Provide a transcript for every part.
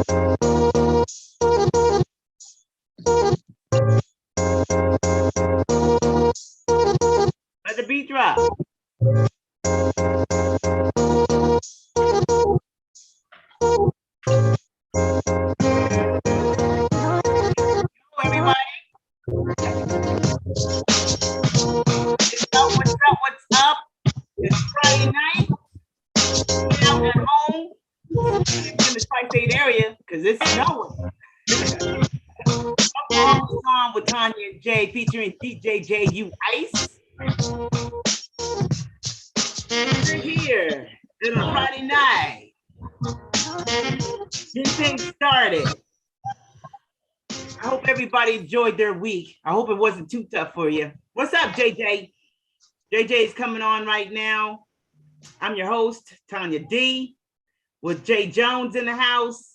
Let the beat drop. Everybody. What's up? It's Friday night. Get out at home. In the tri-state area, because it's snowing. Song with Tonya Jay featuring DJ J Ice. We're here. It's a Friday night. Get things started. I hope everybody enjoyed their week. I hope it wasn't too tough for you. What's up, JJ? JJ is coming on right now. I'm your host, Tonya D, with Jay Jones in the house.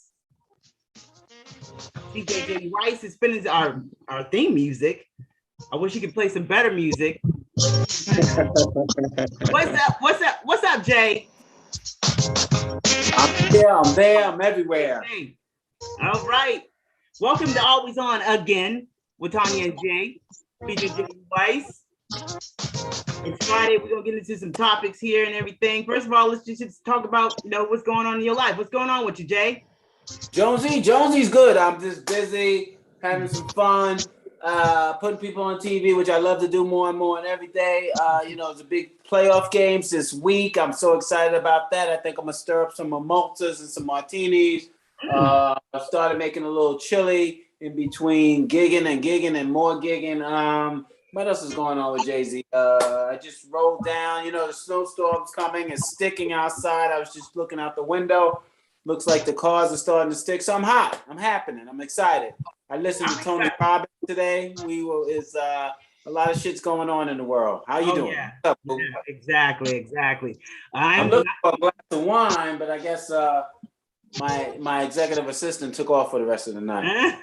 DJ J Rice is spinning our theme music. I wish you could play some better music. What's up, Jay? I'm there, I'm everywhere. Hey. All right. Welcome to Always On Again with Tonya and Jay, featuring Jay Rice. It's Friday. We're gonna get into some topics here and everything. First of all, let's just talk about what's going on in your life. What's going on with you, Jay? Jonesy's good. I'm just busy having some fun, putting people on TV, which I love to do more and more and every day. It's a big playoff games this week. I'm so excited about that. I think I'm gonna stir up some mimosas and some martinis. I started making a little chili in between gigging and more gigging. What else is going on with Jay-Z? I just rolled down, the snowstorm's coming and sticking outside. I was just looking out the window. Looks like the cars are starting to stick. So I'm hot. I'm happening. I'm excited. I listened to Tony Robbins today. A lot of shit's going on in the world. How you doing? Yeah. What's up, exactly. I'm looking for a glass of wine, but I guess my executive assistant took off for the rest of the night.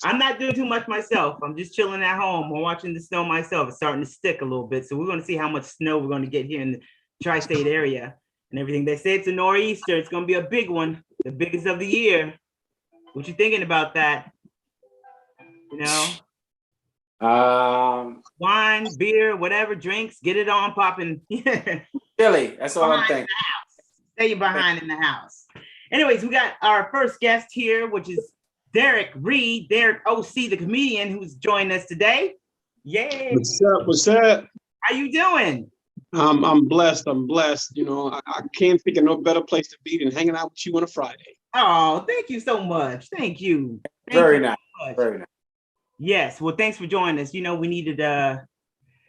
I'm not doing too much myself. I'm just chilling at home. I'm watching the snow myself. It's starting to stick a little bit. So we're going to see how much snow we're going to get here in the tri-state area and everything. They say it's a nor'easter. It's going to be a big one, the biggest of the year. What you thinking about that? Wine, beer, whatever, drinks, get it on popping. Chili, that's all I'm thinking. Stay behind in the house. Anyways, we got our first guest here, which is Derek Reed, Derek OC, the comedian, who's joined us today. Yay! What's up? How you doing? I'm blessed. I can't think of no better place to be than hanging out with you on a Friday. Oh, thank you so much. Thank you. Very nice. Very nice. Yes. Well, thanks for joining us. We needed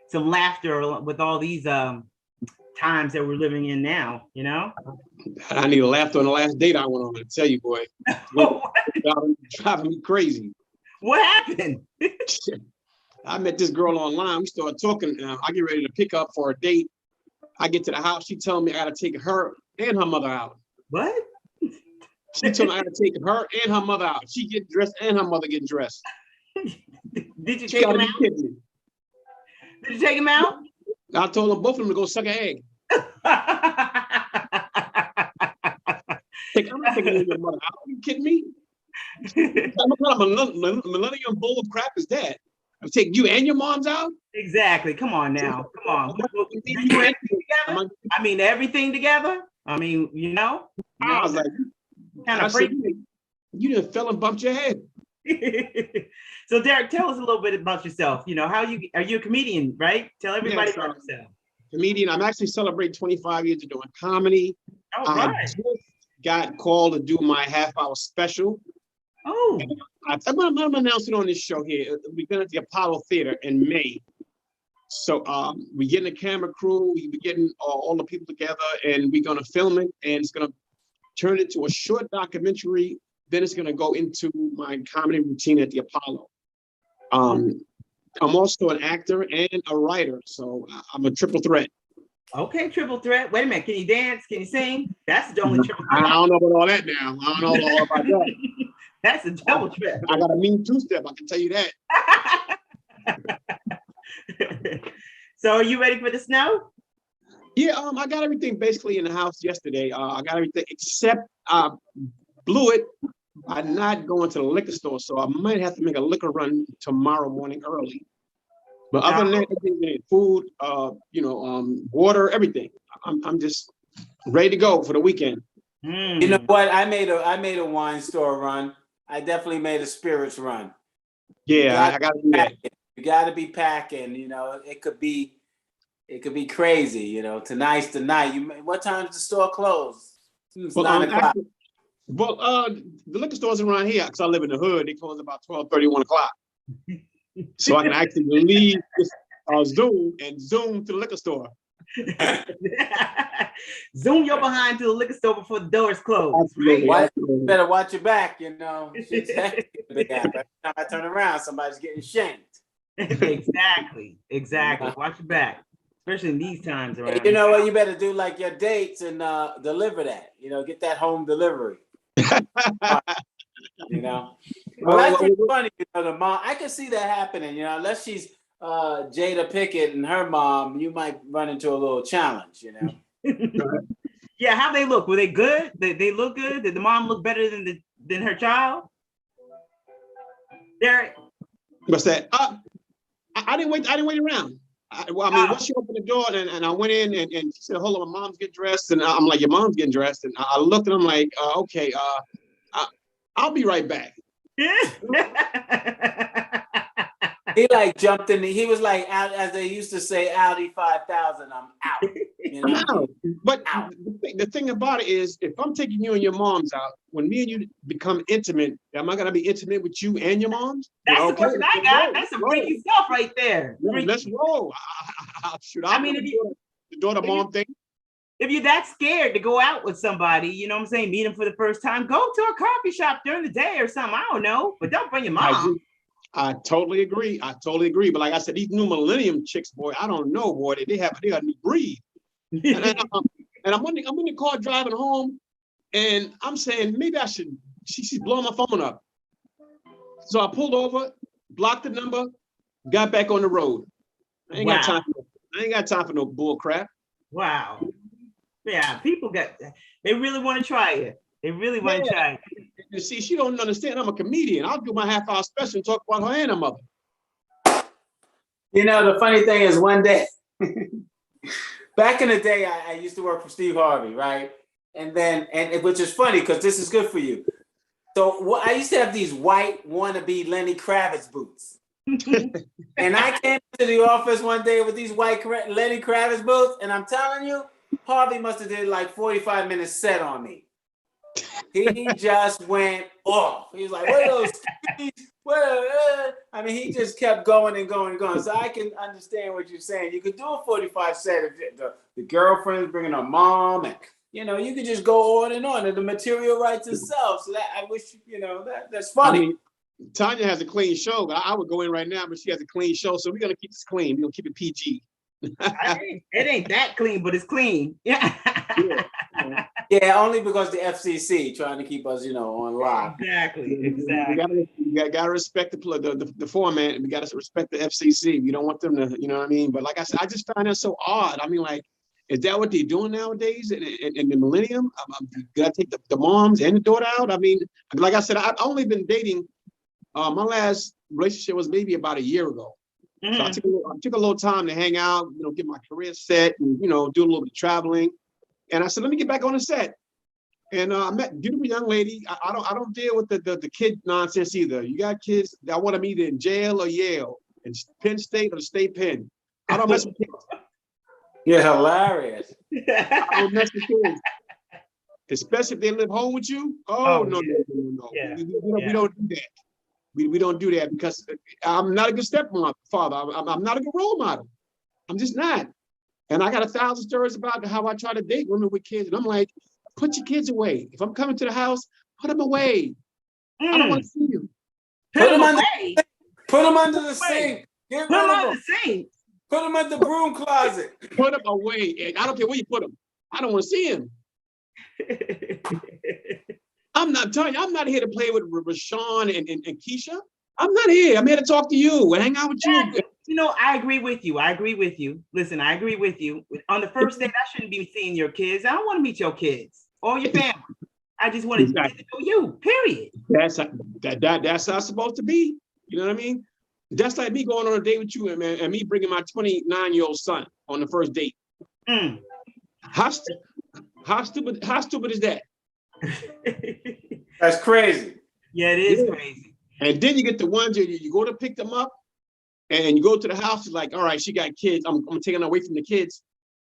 some laughter with all these times that we're living in now. I need a laughter on the last date I went on. I tell you, boy, driving me crazy. What happened? I met this girl online. We started talking. I get ready to pick up for a date. I get to the house. She telling me I got to take her and her mother out. What? She told me I got to take her and her mother out. She get dressed and her mother getting dressed. Did you take him out? Did you take him out? I told them both of them to go suck an egg. I'm not taking your mother out. Are you kidding me? What kind of millennium bull of crap is that? I'm taking you and your moms out? Exactly. Come on now. Come on. Everything together? I was like, kind of freaky. You just fell and bumped your head. So Derek, tell us a little bit about yourself. Are you a comedian, right? Tell everybody about yourself. Comedian. I'm actually celebrating 25 years of doing comedy. Right. I just got called to do my half-hour special. Oh. I'm going to announce it on this show here. We're going to the Apollo Theater in May. So we're getting a camera crew. We're getting all the people together, and we're going to film it, and it's going to turn it into a short documentary. Then it's going to go into my comedy routine at the Apollo. I'm also an actor and a writer, so I'm a triple threat. Okay, triple threat. Wait a minute. Can you dance? Can you sing? That's the only triple threat. I don't know about all that now. I don't know about that. That's a double threat. I got a mean two-step, I can tell you that. So are you ready for the snow? Yeah, I got everything basically in the house yesterday. I got everything except blew it by not going to the liquor store. So I might have to make a liquor run tomorrow morning early. But other than that, everything, food, water, everything. I'm just ready to go for the weekend. You know what? I made a wine store run. I definitely made a spirits run. Yeah, I gotta do that. You gotta be packing, it could be crazy, tonight's the night. What time does the store close? It's 9 o'clock. The liquor stores around here, because I live in the hood, they close about 12:30, 1 o'clock. So I can actually leave this Zoom and zoom to the liquor store. Zoom your behind to the liquor store before the doors close. Absolutely. Right? You better watch your back, Shit's hectic. Every time I turn around, somebody's getting shanked. Exactly. Watch your back, especially in these times around. You know what? You better do like your dates and deliver that. Get that home delivery. Well, that's pretty funny. The mom, I can see that happening. Unless she's Jada Pickett and her mom, you might run into a little challenge. Yeah, how they look? Were they good? They look good? Did the mom look better than her child? Derek? What's that? I didn't wait around. Once she opened the door and I went in and she said, "Hold on, my mom's getting dressed," and I'm like, "Your mom's getting dressed," and I looked and I'm like, "Okay, I'll be right back." He jumped in. He was like, out, as they used to say, Audi 5000. I'm out. I'm out. But the thing about it is, if I'm taking you and your moms out, when me and you become intimate, am I gonna be intimate with you and your moms? That's the question I got. That's some freaky stuff right there. Let's roll. The daughter mom thing. If you're that scared to go out with somebody, meet them for the first time, go to a coffee shop during the day or something. I don't know, but don't bring your mom. I totally agree. But like I said, these new millennium chicks, boy, I don't know, boy. They got a new breed. And I'm in the car driving home, and I'm saying maybe I should. She's blowing my phone up. So I pulled over, blocked the number, got back on the road. I ain't got time for no bull crap. Wow. Yeah, people they really want to try it. They really want to try it. You see, she don't understand. I'm a comedian. I'll do my half-hour special and talk about her and her mother. The funny thing is, one day, back in the day, I used to work for Steve Harvey, right? And which is funny because this is good for you. So I used to have these white wannabe Lenny Kravitz boots. And I came to the office one day with these white Lenny Kravitz boots, and I'm telling you, Harvey must have did 45 minutes set on me. He just went off. He was like, "What are those keys? He just kept going and going and going. So I can understand what you're saying. You could do a 45 set if the girlfriend's bringing her mom, and you could just go on, and the material writes itself. So that I wish that's funny. Tonya has a clean show. I would go in right now, but she has a clean show, so we're gonna keep this clean. We're gonna keep it PG. It ain't that clean, but it's clean. Yeah. Yeah, only because the FCC trying to keep us, on lock. Exactly. We gotta respect the format, and we gotta respect the FCC. We don't want them to, you know what I mean? But like I said, I just find that so odd. Is that what they're doing nowadays in the millennium? You gotta take the moms and the daughter out. Like I said, I've only been dating. My last relationship was maybe about a year ago. So I took a little time to hang out, get my career set, and do a little bit of traveling. And I said, let me get back on the set. And I met a beautiful young lady. I don't deal with the kid nonsense either. You got kids that want them either in jail or Yale, in Penn State or the State Penn. I don't mess with kids. You're hilarious. I don't mess with kids. Especially if they live home with you. No. Yeah. We don't do that. We don't do that because I'm not a good stepfather. I'm not a good role model. I'm just not. And I got 1,000 stories about how I try to date women with kids. And I'm like, put your kids away. If I'm coming to the house, put them away. I don't want to see you. Put them away. Put them under the sink. Put them under the sink. Put them in the broom closet. Put them away. I don't care where you put them. I don't want to see him. I'm not telling you, I'm not here to play with Rashawn and Keisha. I'm not here. I'm here to talk to you and hang out with you. I agree with you. Listen, I agree with you. On the first date, I shouldn't be seeing your kids. I don't want to meet your kids or your family. I just want to get to know you, period. That's how it's supposed to be. You know what I mean? That's like me going on a date with you and me bringing my 29-year-old son on the first date. Mm. How stupid is that? That's crazy. Yeah, it is crazy. And then you get the ones that you go to pick them up and you go to the house, it's like, all right, she got kids. I'm taking her away from the kids.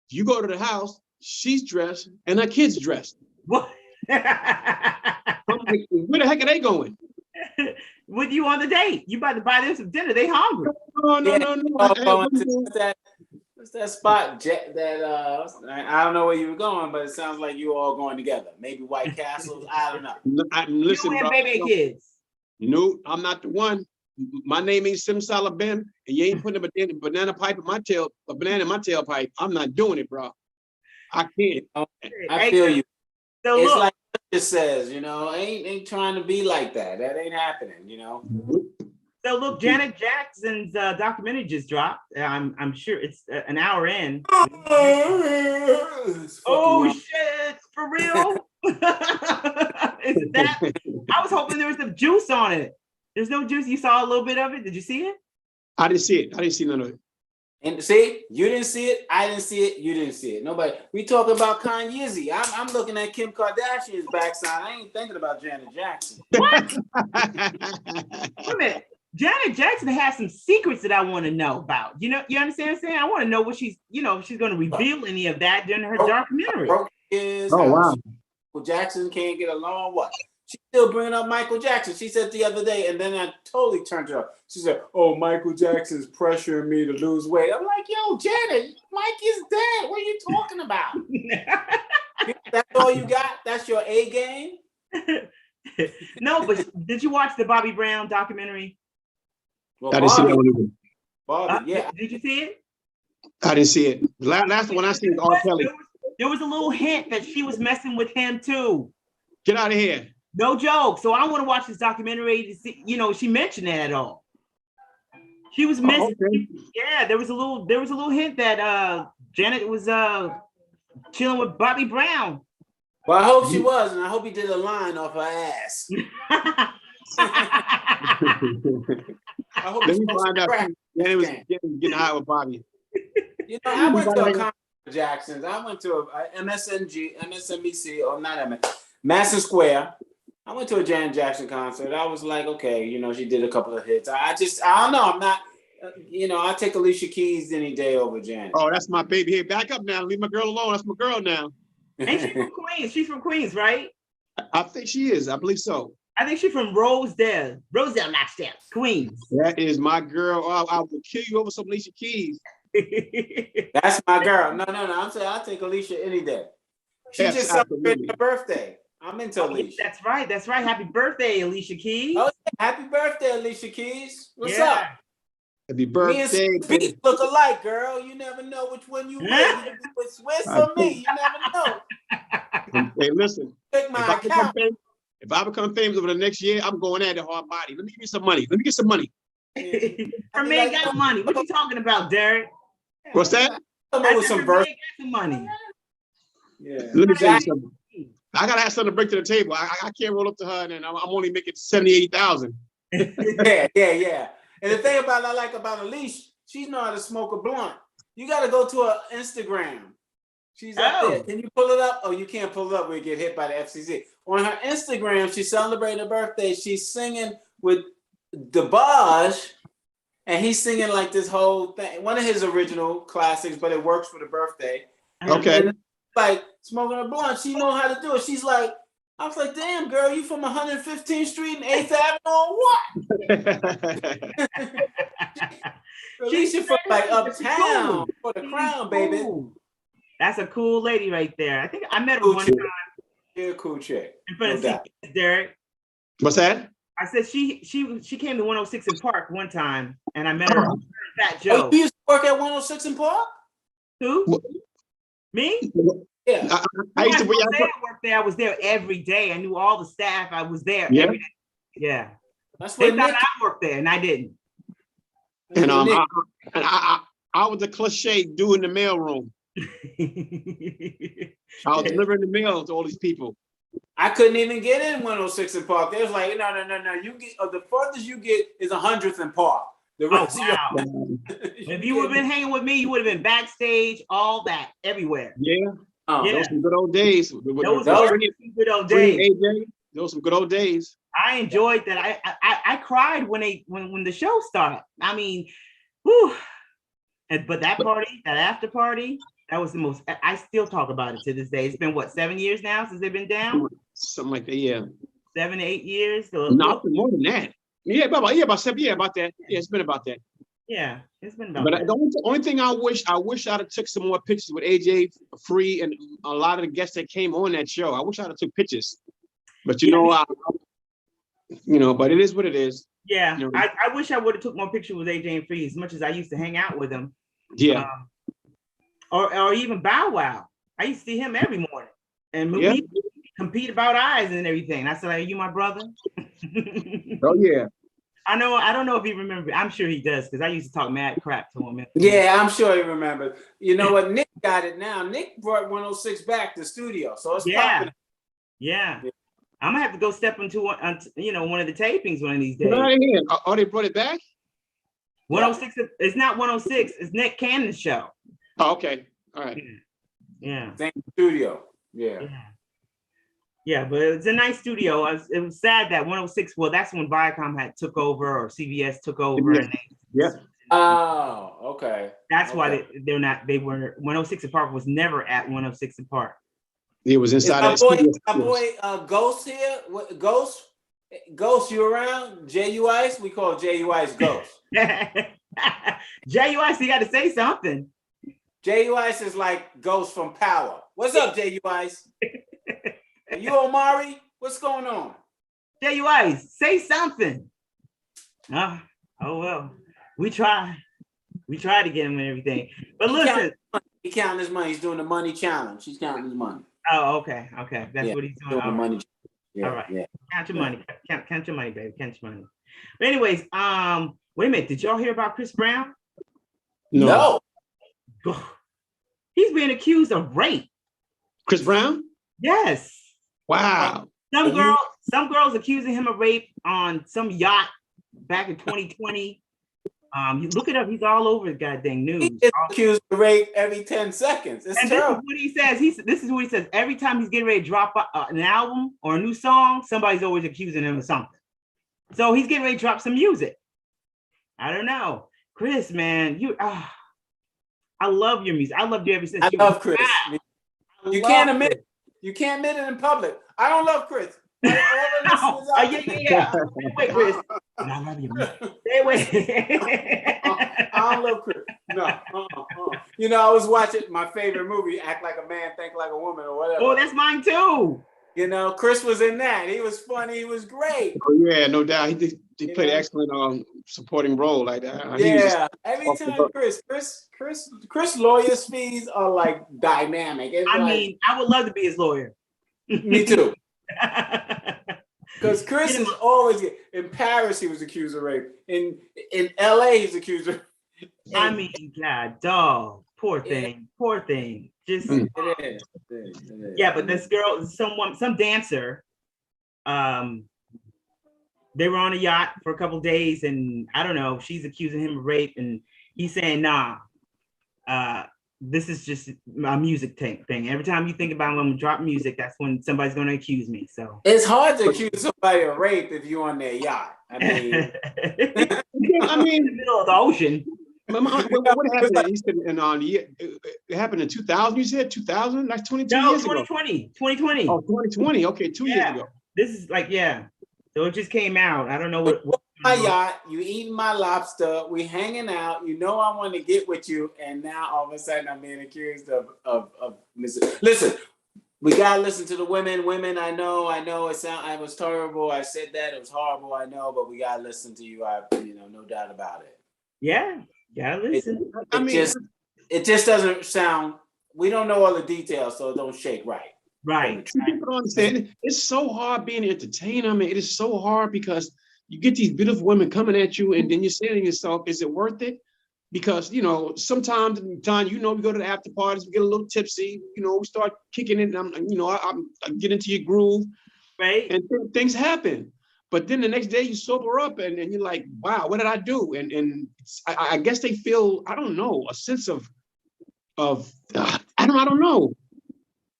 You go to the house, she's dressed and her kid's dressed. What? I'm like, where the heck are they going? With you on the date. You about to buy them some dinner. They hungry. No. What's that spot? I don't know where you were going, but it sounds like you all going together. Maybe White Castles. I don't know. Listen, you and bro, baby kids. No, I'm not the one. My name ain't Simsalabim, and you ain't putting a banana pipe in my tail, a banana in my tailpipe. I'm not doing it, bro. I can't. I feel you. So it's look, like it says, ain't trying to be like that. That ain't happening, So look, Janet Jackson's documentary just dropped. I'm sure it's an hour in. Oh shit! For real? Is that? I was hoping there was some juice on it. There's no juice. You saw a little bit of it. Did you see it? I didn't see it. I didn't see none of it. And see, you didn't see it. I didn't see it. You didn't see it. Nobody. We talking about Kanye. I'm looking at Kim Kardashian's backside. I ain't thinking about Janet Jackson. What? Wait a minute. Janet Jackson has some secrets that I want to know about. You understand what I'm saying? I want to know what she's, if she's going to reveal any of that during her documentary. Wow. Michael Jackson can't get along. What? She's still bringing up Michael Jackson. She said the other day, and then I totally turned her up. She said, "Oh, Michael Jackson's pressuring me to lose weight." I'm like, "Yo, Janet, Mike is dead. What are you talking about? That's all you got? That's your A game?" No, but did you watch the Bobby Brown documentary? Well, I didn't see that one either. Bobby, yeah. Did you see it? I didn't see it. Last one I seen was R. Kelly. There was a little hint that she was messing with him too. Get out of here. No joke. So I want to watch this documentary to see, she mentioned that at all. She was messing. Okay. Yeah, there was a little hint that Janet was chilling with Bobby Brown. Well, I hope she was, and I hope he did a line off her ass. I hope Let me find out. Janet was getting high with Bobby. I went to a concert with Jackson's. I went to a MSNBC, or not MS, Madison Square. I went to a Janet Jackson concert. I was like, okay, she did a couple of hits. I don't know. I'm not, I'll take Alicia Keys any day over Janet. Oh, that's my baby. Hey, back up now. Leave my girl alone. That's my girl now. Ain't she from Queens? She's from Queens, right? I think she is. I believe so. I think she's from Rosedale, Knoxdale, Queens. That is my girl. I will kill you over some Alicia Keys. That's my girl. No. I'm saying I'll take Alicia any day. She just celebrated her birthday. I'm into Alicia. That's right. Happy birthday, Alicia Keys. Oh, yeah. Happy birthday, Alicia Keys. What's up? Happy birthday. Me and Beat look alike, girl. You never know which one you win. You with Swiss or me. You never know. Hey, listen. Check my account. If I become famous over the next year, I'm going at it hard body. Let me give you some money. Let me get some money. Her man got money. What are you talking about, Derek? What's that? With some birth money. Yeah. Let me tell you something. I gotta have something to bring to the table. I can't roll up to her and I'm only making 78,000. Yeah. And the thing I like about Alicia, she know how to smoke a blunt. You got to go to her Instagram. She's up there. Can you pull it up? Oh, you can't pull it up when you get hit by the FCC. On her Instagram, she celebrated her birthday. She's singing with DeBarge, and he's singing like this whole thing. One of his original classics, but it works for the birthday. Okay. And like smoking a blunt, she know how to do it. She's like, I was like, damn, girl, you from 115th Street and 8th Avenue or what? She's from like uptown for the crown, baby. That's a cool lady right there. I think I met her one time. Yeah, cool chick. In front of Derek. What's that? I said she came to 106 in Park one time, and I met her. Fat Joe. Oh, you used to work at 106 in Park? Who? What? Me? Yeah. I used to work there. I was there every day. I knew all the staff. I was there every day. Yeah. That's they what thought I worked there, and I didn't. And I was a cliche dude in the mailroom. I was delivering the mail to all these people. I couldn't even get in 106 in Park. They was like, no. You get the furthest you get is 100th in Park. The rest wow. of If you would have been hanging with me, you would have been backstage, all that, everywhere. Yeah. Oh, Yeah. Those some good old days. Those were some good old days. AJ, those some good old days. I enjoyed that. I cried when the show started. I mean, whew. But that party, that after party, that was the most. I still talk about it to this day. It's been what, 7 years now since they've been down? Something like that, yeah. 7 to 8 years. So Not more than that. Yeah, about 7. Yeah, about that. Yeah, it's been about that. Yeah, it's been about. But that. the only thing I wish I'd have took some more pictures with AJ Free and a lot of the guests that came on that show. I wish I'd have took pictures. But but it is what it is. Yeah, you know. I wish I would have took more pictures with AJ and Free as much as I used to hang out with him. Yeah. Or even Bow Wow. I used to see him every morning, and we compete about eyes and everything. And I said, "Are you my brother?" Oh yeah. I don't know if he remembers. I'm sure he does because I used to talk mad crap to him. Yeah, I'm sure he remembers. You know what? Nick got it now. Nick brought 106 back to studio, so it's popping. Yeah. I'm gonna have to go step into one of the tapings one of these days. Oh, they brought it back? 106. It's not 106. It's Nick Cannon's show. Oh, okay. All right. Yeah. Same studio. Yeah. Yeah, but it's a nice studio. It was sad that 106. Well, that's when Viacom had took over, or CBS took over. Yeah. And Oh, okay. That's why they're not. They were 106 and Park was never at 106 and Park. It was inside my that boy Ghost here. Ghost, you around? J.U. Ice? We call J.U. Ice Ghost. J.U. Ice, you got to say something. J.U. Ice is like Ghost from Power. What's up, J.U. Ice? Are you Omari? What's going on? J.U. Ice, say something. Oh well. We try to get him and everything. But listen. He's counting his money. He's doing the money challenge. He's counting his money. Oh, okay. That's what he's doing. The money. Yeah, all right. Yeah. Count your money. Count your money, baby. Count your money. But anyways, wait a minute. Did y'all hear about Chris Brown? No. He's being accused of rape. Chris Brown? Yes. Wow. Some girls accusing him of rape on some yacht back in 2020. You look it up. He's all over the goddamn news. He gets accused of rape every 10 seconds. It's terrible. This is what he says. This is what he says. Every time he's getting ready to drop an album or a new song, somebody's always accusing him of something. So he's getting ready to drop some music. I don't know, Chris, man. I love your music. I loved you ever since. I love Chris. You can't admit it. You can't admit it in public. I don't love Chris. Yeah. Wait, Chris. I love you, man. Stay away. I don't love Chris. No. I was watching my favorite movie, Act Like a Man, Think Like a Woman, or whatever. Oh, that's mine too. Chris was in that. He was funny. He was great. Oh yeah, no doubt. He played an excellent supporting role like that. Every time Chris lawyers' fees are like dynamic. I would love to be his lawyer. Me too. Because Chris is always in Paris. He was accused of rape. In LA, he's accused of. God, dog, poor thing. Just it is. Yeah, but this girl, some dancer, they were on a yacht for a couple of days, and I don't know. She's accusing him of rape, and he's saying, "Nah, this is just a music thing. Every time you think about when we drop music, that's when somebody's going to accuse me." So it's hard to accuse somebody of rape if you're on their yacht. In the middle of the ocean. What happened? He said, it happened in 2000. You said 2000? That's 22 years 2020. ago. 2020. Oh, 2020. Okay, 2 years ago. This is so it just came out. I don't know what my yacht, you eating my lobster, we hanging out, I want to get with you, and now all of a sudden I'm being accused of listen, we gotta listen to the women. Women, I know I was terrible. I said that, it was horrible, I know, but we gotta listen to you. No doubt about it. Yeah, gotta listen. It just doesn't sound, we don't know all the details, so it don't shake right. Right. People don't understand. It's so hard being an entertainer. I mean, it is so hard because you get these beautiful women coming at you, and then you're saying to yourself, is it worth it? because sometimes in time, we go to the after parties, we get a little tipsy, we start kicking it, and I get into your groove, right? And things happen. But then the next day you sober up and you're like, wow, what did I do? And I guess they feel, I don't know, a sense of I don't know.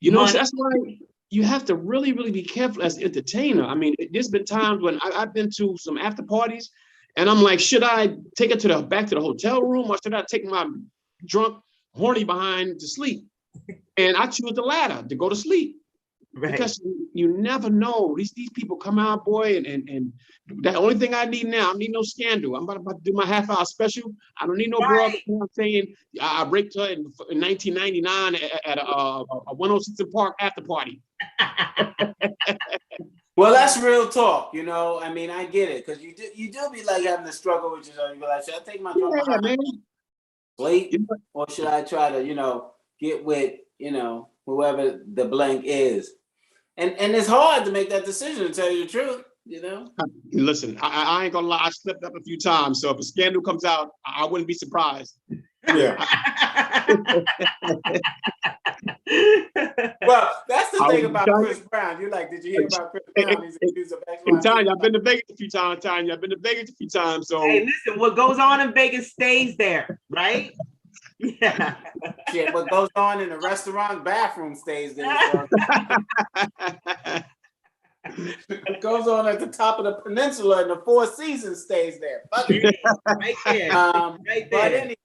So that's why you have to really, really be careful as an entertainer. I mean, there's been times when I've been to some after parties and I'm like, should I take it back to the hotel room, or should I take my drunk, horny behind to sleep? And I choose the latter, to go to sleep. Right. Because you never know. These people come out, boy, and the only thing I need now, I don't need no scandal. I'm about to do my half-hour special. I don't need no girl saying I raped her in 1999 at a 106 in Park after party. Well, that's real talk, I mean, I get it, because you do be like having to struggle with yourself. You be like, should I take my drunk sleep, or should I try to, get with, whoever the blank is? And it's hard to make that decision, to tell you the truth, Listen, I ain't gonna lie, I slipped up a few times. So if a scandal comes out, I wouldn't be surprised. Yeah. Well, that's the thing about Chris Brown. You're like, did you hear about Chris Brown? He's accused of XYZ. Tanya, I've been to Vegas a few times, Tanya. I've been to Vegas a few times. So hey, listen, what goes on in Vegas stays there, right? Yeah. Shit, what goes on in the restaurant bathroom stays there. What goes on at the top of the peninsula in the Four Seasons stays there. Fuck it. Right there. Right there. But anyway,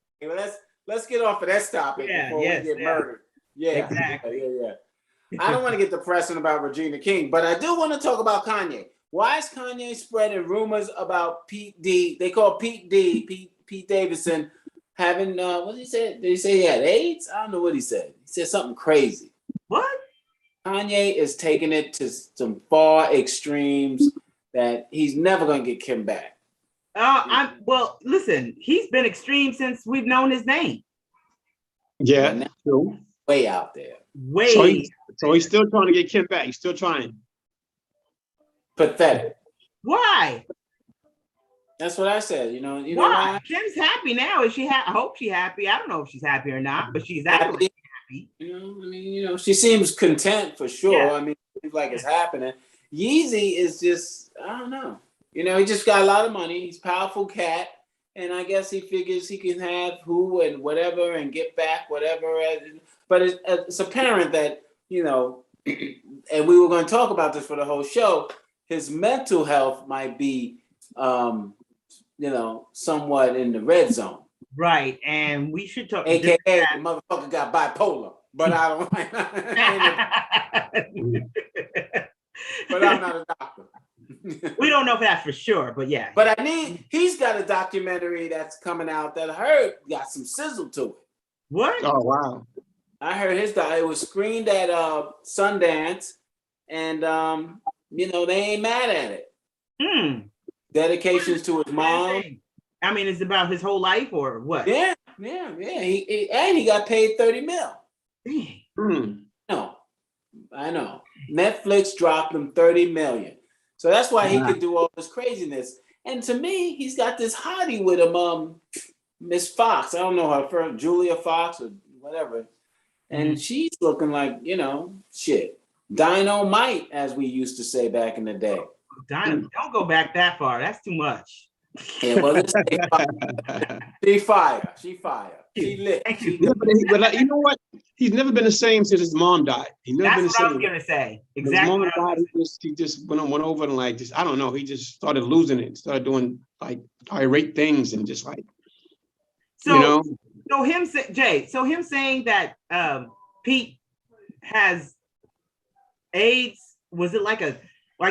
let's get off of that topic before we get murdered. Yeah, exactly. Yeah. I don't want to get depressing about Regina King, but I do want to talk about Kanye. Why is Kanye spreading rumors about Pete D? They call Pete Davidson having what did he say? Did he say he had AIDS? I don't know what he said. He said something crazy. What? Kanye is taking it to some far extremes that he's never gonna get Kim back. Well, listen, he's been extreme since we've known his name. Yeah, true. Way out there. So he's still trying to get Kim back. He's still trying. Pathetic. Why? That's what I said. You know why? Kim's happy now. Is she? I hope she's happy. I don't know if she's happy or not, but she's happy. She seems content for sure. Yeah. I mean, it seems like it's happening. Yeezy is just, I don't know. He just got a lot of money. He's a powerful cat. And I guess he figures he can have who and whatever and get back whatever. But it's apparent that, and we were going to talk about this for the whole show, his mental health might be, somewhat in the red zone. Right. And we should talk. AKA the motherfucker got bipolar. But I don't but I'm not a doctor. We don't know if that's for sure, but yeah. But he's got a documentary that's coming out that I heard got some sizzle to it. What? Oh, wow. I heard it was screened at Sundance, and they ain't mad at it. Dedications to his mom. I mean, it's about his whole life or what? Yeah. He got paid $30 million. No, I know. Netflix dropped him $30 million. So that's why he could do all this craziness. And to me, he's got this hottie with him, Miss Fox. I don't know her first, Julia Fox or whatever. And she's looking like, shit. Dynamite, as we used to say back in the day. Don't go back that far. That's too much. Yeah, well, she fire. She lit. But you know what? He's never been the same since his mom died. That's what I was gonna say. Exactly. His mom died. He just went over and I don't know. He just started losing it. Started doing irate things and just like. So him saying that Pete has AIDS. Was it like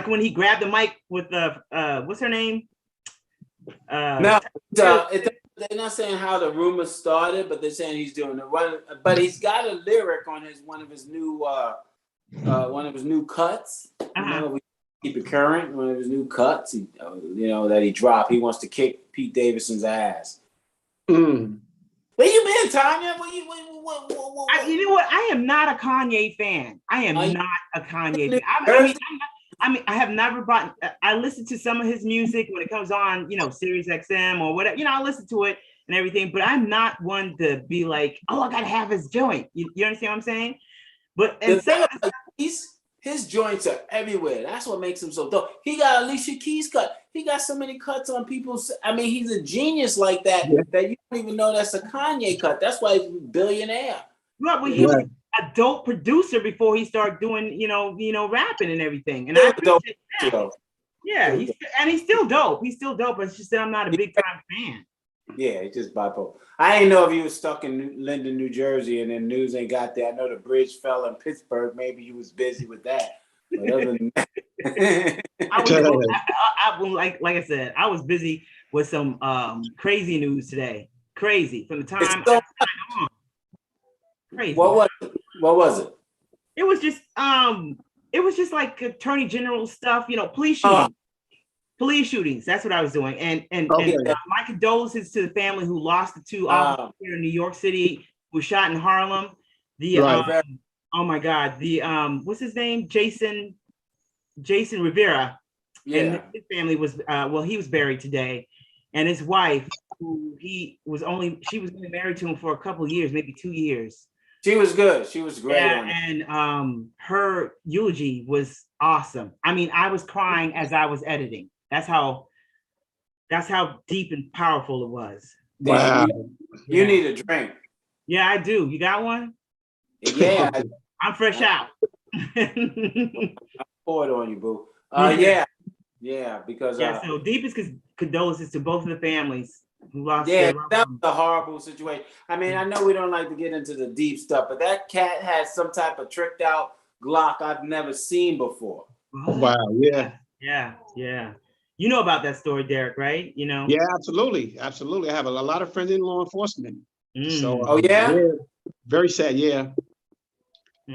when he grabbed the mic with the what's her name? No, they're not saying how the rumor started, but they're saying he's doing it. But he's got a lyric on one of his new cuts. We keep it current. One of his new cuts, that he dropped. He wants to kick Pete Davidson's ass. Where you been, Tonya? You know what? I am not a Kanye fan. I am not a Kanye fan. I have never I listen to some of his music when it comes on, Sirius XM or whatever. I listen to it and everything, but I'm not one to be like, oh, I gotta have his joint. You understand what I'm saying? But and the thing about his joints are everywhere. That's what makes him so dope. He got Alicia Keys cut. He got so many cuts on people's. I mean, he's a genius like that that you don't even know that's a Kanye cut. That's why he's a billionaire. Well, he was a dope producer before he started doing, rapping and everything. And He I was dope, appreciate that. Yeah, he's still dope. He's still dope. It's just that I'm not a big time fan. Yeah, he's just bipolar. I didn't know if he was stuck in Linden, New Jersey, and then news ain't got there. I know the bridge fell in Pittsburgh. Maybe he was busy with that. But other than that, like I said, I was busy with some crazy news today. Crazy from the time on. Crazy. What was it? It was just like attorney general stuff. Police shootings. Police shootings. That's what I was doing. And my condolences to the family who lost the two officers here in New York City who were shot in Harlem. Oh my God. What's his name? Jason Rivera. Yeah. And his family was he was buried today. And his wife, she was only married to him for a couple of years, maybe 2 years. She was good. She was great. Yeah, and her eulogy was awesome. I mean, I was crying as I was editing. That's how deep and powerful it was. Wow. You need a drink. Yeah, I do. You got one? Yeah. I'm fresh out. I pour it on you, boo. Yeah, because so deepest condolences to both of the families who lost that was a horrible situation. I mean, I know we don't like to get into the deep stuff, but that cat has some type of tricked out Glock I've never seen before. Oh, wow, yeah. You know about that story, Derek, right? Yeah, absolutely. I have a lot of friends in law enforcement. So, very sad, I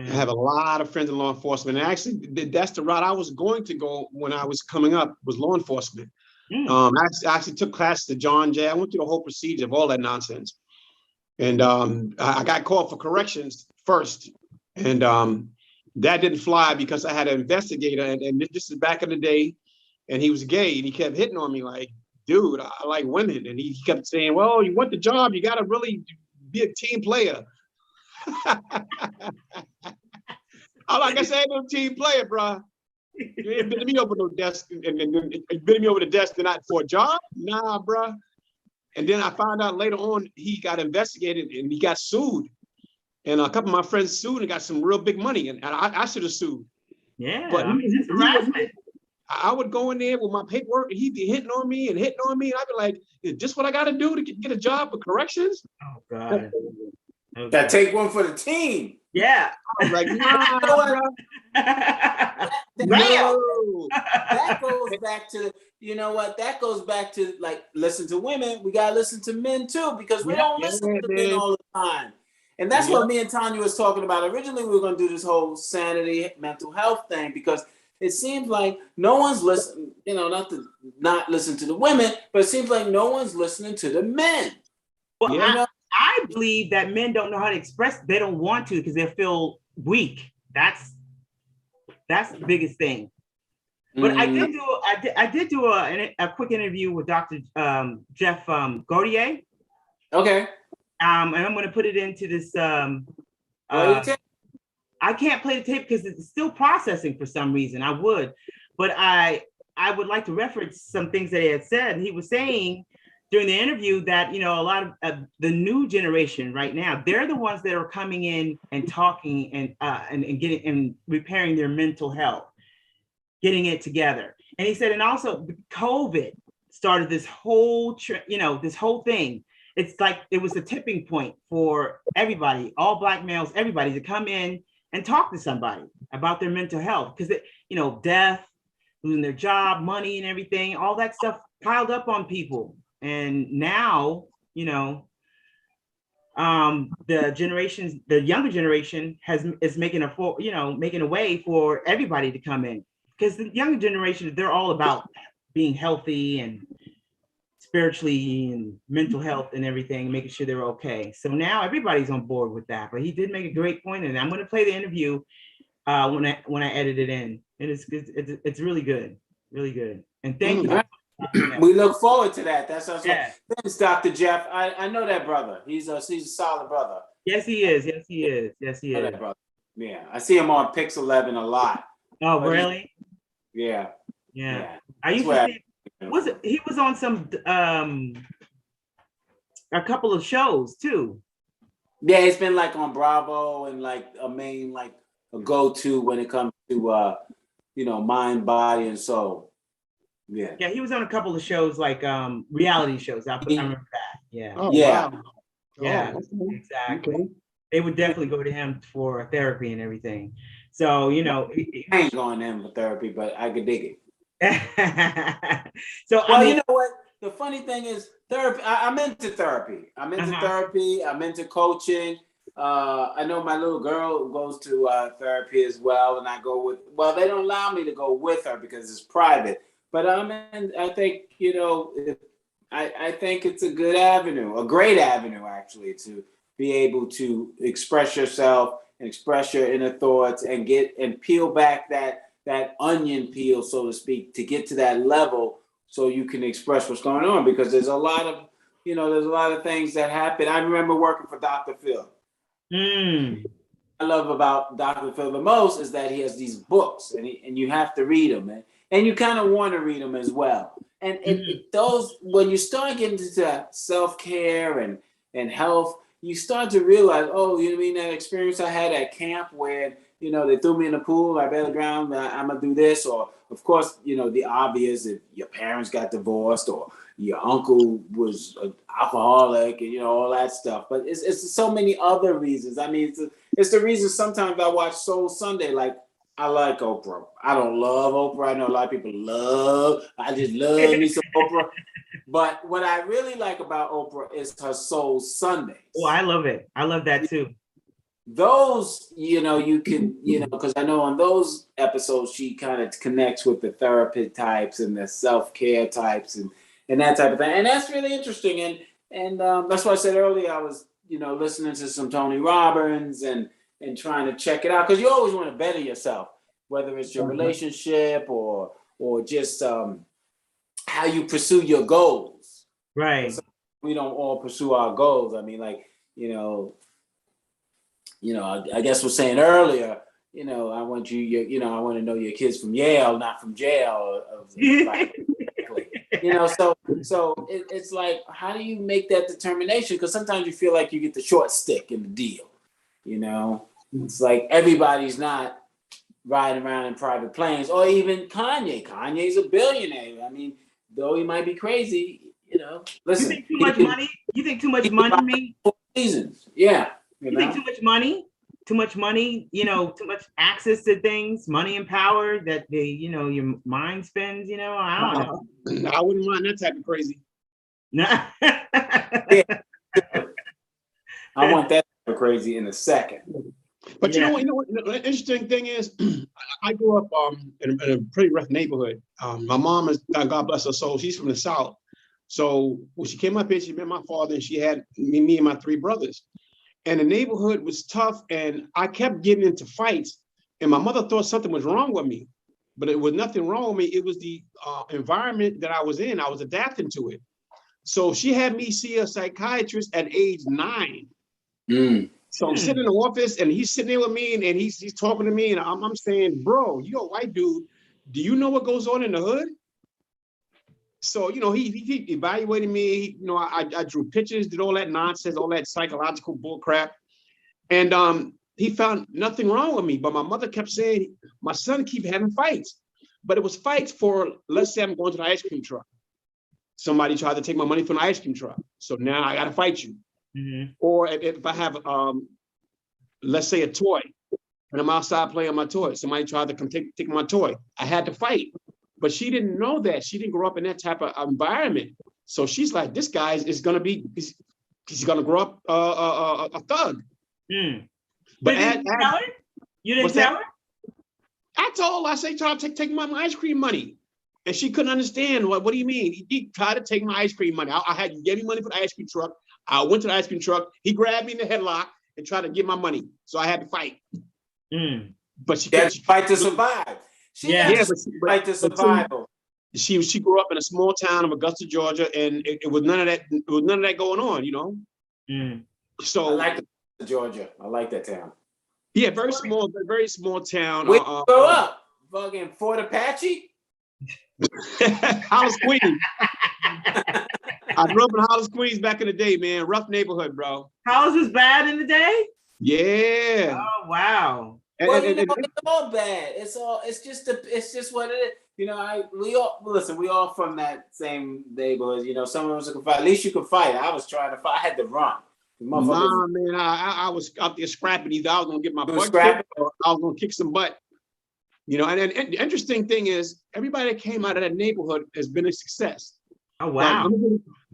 have a lot of friends in law enforcement. And actually, that's the route I was going to go when I was coming up, was law enforcement. I actually took classes at Tonya Jay. I went through the whole procedure of all that nonsense. And I got called for corrections first. And that didn't fly because I had an investigator. And this is back in the day. And he was gay. And he kept hitting on me like, dude, I like women. And he kept saying, well, you want the job. You got to really be a team player. I'm like, I said, I ain't no team player, bro. You ain't been to me over no desk and been to me over the desk and not for a job? Nah, bro. And then I found out later on he got investigated and he got sued. And a couple of my friends sued and got some real big money. And I should have sued. Yeah, but I mean, it's harassment. I would go in there with my paperwork and he'd be hitting on me. And I'd be like, is this what I got to do to get a job for corrections? Oh, God. That take one for the team. Yeah. I was like, nah, bro. That goes back to, you know what? That goes back to, like, listen to women. We got to listen to men too, because we don't listen to men all the time. And that's what me and Tonya was talking about. Originally, we were going to do this whole sanity, mental health thing, because it seems like no one's listening, not listen to the women, but it seems like no one's listening to the men. Well, I believe that men don't know how to express. They don't want to because they feel weak. That's the biggest thing. But I did do a quick interview with Dr. Jeff Gautier. Okay. And I'm going to put it into this. I can't play the tape because it's still processing for some reason. I would, but I would like to reference some things that he had said. He was saying during the interview that, a lot of the new generation right now, they're the ones that are coming in and talking and getting and repairing their mental health, getting it together. And he said, and also COVID started this whole, this whole thing. It's like it was a tipping point for everybody, all Black males, everybody to come in and talk to somebody about their mental health. Because, death, losing their job, money and everything, all that stuff piled up on people. And now, the younger generation is making making a way for everybody to come in, because the younger generation, they're all about being healthy and spiritually and mental health and everything, making sure they're okay. So now everybody's on board with that. But he did make a great point, and I'm going to play the interview when I edit it in. And it's really good, really good. And thank you We look forward to that. That's us. Yeah. Thanks, Dr. Jeff. I know that brother. He's a solid brother. Yes, he is. Yes, he is. Yes, he I know is. that brother. Yeah, I see him on Pix 11 a lot. Oh, But really? Yeah. Yeah. I used That's to see. He was on some a couple of shows too. Yeah, it's been like on Bravo and like a main like a go-to when it comes to mind, body, and soul. Yeah. Yeah, he was on a couple of shows like reality shows. I remember that. Yeah. Oh, Yeah. wow. Yeah, Oh, okay. exactly. Okay. They would definitely go to him for therapy and everything. So, I ain't going to him for therapy, but I could dig it. So, Well, you know what? The funny thing is therapy. I'm into therapy. I'm into Uh-huh. therapy. I'm into coaching. I know my little girl goes to therapy as well, and I go with. Well, they don't allow me to go with her because it's private. But I think I think it's a good avenue, a great avenue actually, to be able to express yourself and express your inner thoughts and peel back that onion peel, so to speak, to get to that level so you can express what's going on, because there's a lot of things that happen. I remember working for Dr. Phil. I love about Dr. Phil the most is that he has these books and you have to read them and you kind of want to read them as well. And those, when you start getting into self-care and health, you start to realize, oh, you know what I mean, that experience I had at camp where, they threw me in the pool, I bailed ground, I'm going to do this. Or, of course, the obvious, if your parents got divorced or your uncle was an alcoholic and, all that stuff. But it's so many other reasons. I mean, it's the reason sometimes I watch Soul Sunday. Like, I like Oprah. I don't love Oprah. I know a lot of people I just love me some Oprah. But what I really like about Oprah is her Soul Sundays. Oh, I love it. I love that too. Those, you can, because I know on those episodes, she kind of connects with the therapy types and the self-care types and that type of thing. And that's really interesting. And that's why I said earlier, I was, listening to some Tony Robbins and trying to check it out. Because you always want to better yourself, whether it's your relationship or just how you pursue your goals. Right. So we don't all pursue our goals. I mean, like, I guess we're saying earlier, I want I want to know your kids from Yale, not from jail. So it's like, how do you make that determination? Because sometimes you feel like you get the short stick in the deal. It's like everybody's not riding around in private planes, or even Kanye. Kanye's a billionaire. I mean, though he might be crazy, listen. You think too much money? You think too much money means seasons? Yeah. You think too much money? Too much money, too much access to things, money and power that your mind spends, I don't know. I wouldn't mind that type of crazy. Yeah. I want that type of crazy in a second. But you know what, the interesting thing is, I grew up in a pretty rough neighborhood. My mom is, God bless her soul, she's from the South. So when she came up here, she met my father and she had me and my three brothers. And the neighborhood was tough and I kept getting into fights and my mother thought something was wrong with me, but it was nothing wrong with me. It was the environment that I was in. I was adapting to it. So she had me see a psychiatrist at age 9. So I'm sitting in the office and he's sitting there with me and he's talking to me and I'm saying, bro, you're a white dude. Do you know what goes on in the hood? So, he evaluated me, I drew pictures, did all that nonsense, all that psychological bull crap. And he found nothing wrong with me. But my mother kept saying, my son keep having fights. But it was fights for, let's say I'm going to the ice cream truck. Somebody tried to take my money from the ice cream truck. So now I got to fight you. Mm-hmm. Or if I have, let's say a toy, and I'm outside playing my toy, somebody tried to come take my toy. I had to fight. But she didn't know that. She didn't grow up in that type of environment. So she's like, this guy is going to be, he's going to grow up a thug. But you didn't tell her? You didn't tell her? I told her, I said, try to take my ice cream money. And she couldn't understand. What do you mean? He tried to take my ice cream money. He gave me money for the ice cream truck. I went to the ice cream truck. He grabbed me in the headlock and tried to get my money. So I had to fight. But she couldn't fight to survive. Fight to survival. She grew up in a small town of Augusta, Georgia, and it was none of that. It was none of that going on, you know. So I like Georgia. I like that town. Yeah, very small town. Where you grow up? Fucking Fort Apache? Hollis, Queens. I grew up in Hollis, Queens back in the day, man. Rough neighborhood, bro. Hollis was bad in the day? Yeah. Oh, wow. Well, it's all bad. It's just what it is. You know, we all from that same neighborhood. You know, some of us can fight. At least you can fight. I was trying to fight. I had to run. Nah, man, I was out there scrapping. Either I was gonna get my butt kicked or I was gonna kick some butt. You know, and the interesting thing is, everybody that came out of that neighborhood has been a success. Oh wow.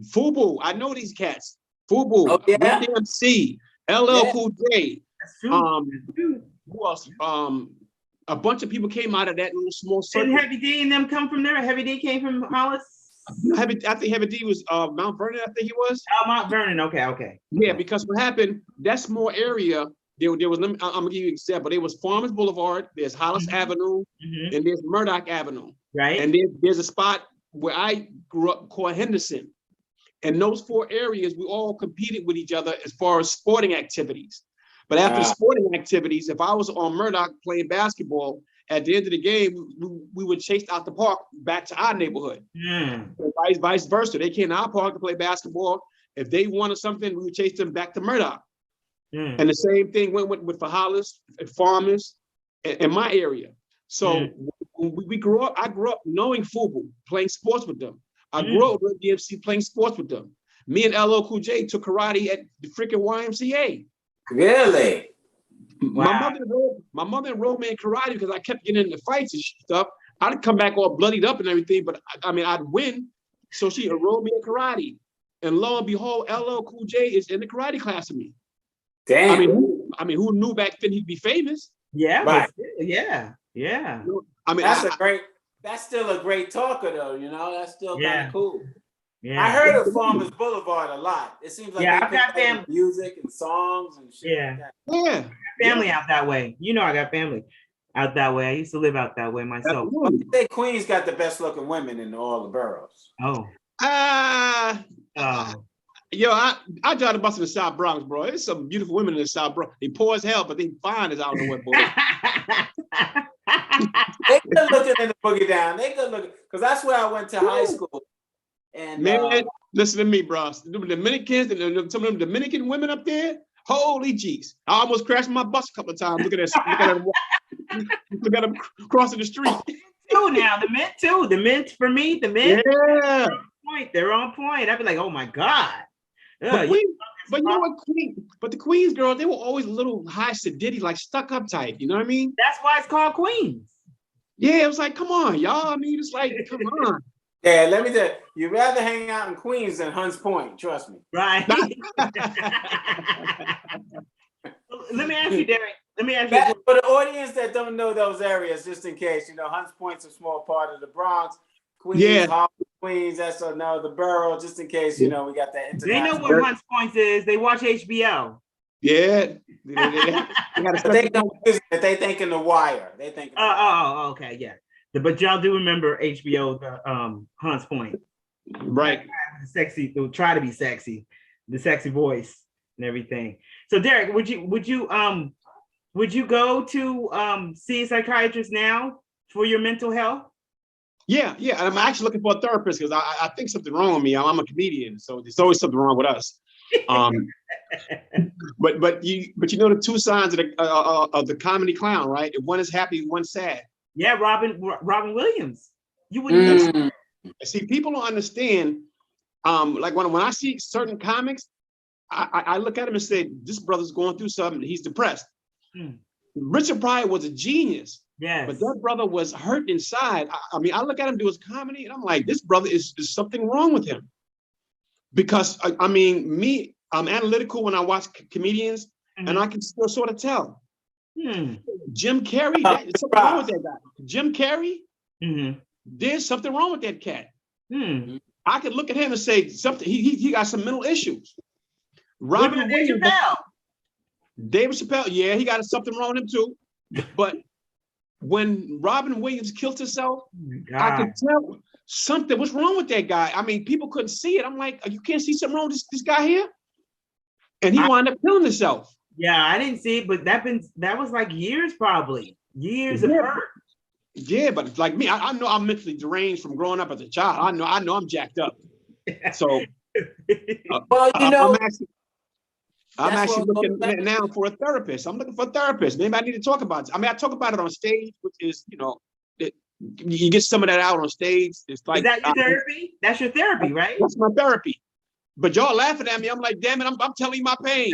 Fubu, I know these cats. Fubu, oh, yeah? DMC, LL Cool J. That's true. Who else? A bunch of people came out of that little small circle. Didn't Heavy D and them come from there? Heavy D came from Hollis? I think Heavy D was Mount Vernon, I think he was. Oh, Mount Vernon, okay. Yeah, because what happened, that small area, there was, I'm gonna give you an example. There was Farmers Boulevard, there's Hollis Avenue, and there's Murdoch Avenue. Right. And there's a spot where I grew up called Henderson. And those four areas, we all competed with each other as far as sporting activities. But after sporting activities, if I was on Murdoch playing basketball, at the end of the game, we were chased out the park back to our neighborhood. Vice versa. They came to our park to play basketball. If they wanted something, we would chase them back to Murdoch. And the same thing went with for Hollis and Farmers in my area. So when we grew up, I grew up knowing Fubu, playing sports with them. I grew up with DMC playing sports with them. Me and LL Cool J took karate at the freaking YMCA. Really? Wow. My mother enrolled me in karate because I kept getting into fights and stuff. I'd come back all bloodied up and everything, but I mean, I'd win. So she enrolled me in karate. And lo and behold, LL Cool J is in the karate class with me. Damn. I mean, who knew back then he'd be famous? Yeah, right. Yeah. I mean, that's still a great talker though, you know, that's still kind of cool. Yeah. I heard of Farmers Boulevard a lot. It seems like I've got family music and songs and shit. Yeah. Like that. Yeah. Family out that way. You know, I got family out that way. I used to live out that way myself. I think Queens got the best looking women in all the boroughs. Oh. Yo, I drive the bus in the South Bronx, bro. There's some beautiful women in the South Bronx. They poor as hell, but they fine as I don't know what, boy. They good looking in the boogie down. They good looking, because that's where I went to high school. And man, listen to me, bro. The Dominicans and some of them Dominican women up there. Holy jeez! I almost crashed my bus a couple of times. Look at them crossing the street. Too now, the mint too. The mint for me, the mint. Yeah, they're on point. I'd be like, oh my god. But you know what, but the Queens girls, they were always a little high sedity, like stuck up type. You know what I mean? That's why it's called Queens. Yeah, it was like, come on, y'all. I mean, it's like, come on. Yeah, let me tell you, you'd rather hang out in Queens than Hunts Point, trust me. Right. Let me ask you, Derek. For the audience that don't know those areas, just in case, you know, Hunts Point's a small part of the Bronx. Queens, Harlem, Queens, that's the borough, just in case, you know, we got that international. They know what Hunts Point is. They watch HBO. Yeah. But they don't use it. They think in The Wire. They think. Okay, yeah. But y'all do remember HBO, the Hunts Point, right? Sexy, they'll try to be sexy, the sexy voice and everything. So Derek, would you go to see a psychiatrist now for your mental health? Yeah, and I'm actually looking for a therapist because I think something wrong with me. I'm a comedian, so there's always something wrong with us. But you know the two sides of the comedy clown, right? One is happy, one's sad. Yeah, Robin Williams. You wouldn't see, people don't understand. Like when I see certain comics, I look at him and say, this brother's going through something. He's depressed. Richard Pryor was a genius. Yes. But that brother was hurt inside. I mean, I look at him do his comedy and I'm like, this brother is something wrong with him. Because I mean, I'm analytical when I watch comedians and I can still sort of tell. Jim Carrey, there's something wrong with that guy. Jim Carrey, there's something wrong with that cat. I could look at him and say something. He got some mental issues. David Chappelle, yeah, he got something wrong with him too. But when Robin Williams killed herself, I something, what's wrong with that guy? I mean, people couldn't see it. I'm like, you can't see something wrong with this guy here? And he wound up killing himself. Yeah, I didn't see it, but that was like years, probably. Years of hurt. Yeah, but like me, I know I'm mentally deranged from growing up as a child. I know I'm jacked up. So, well, you know, I'm actually looking now for a therapist. I'm looking for a therapist. Maybe I need to talk about it. I mean, I talk about it on stage, which is, you know, you get some of that out on stage. It's like, is that your therapy? That's your therapy, right? That's my therapy. But y'all laughing at me. I'm like, damn it, I'm telling you my pain.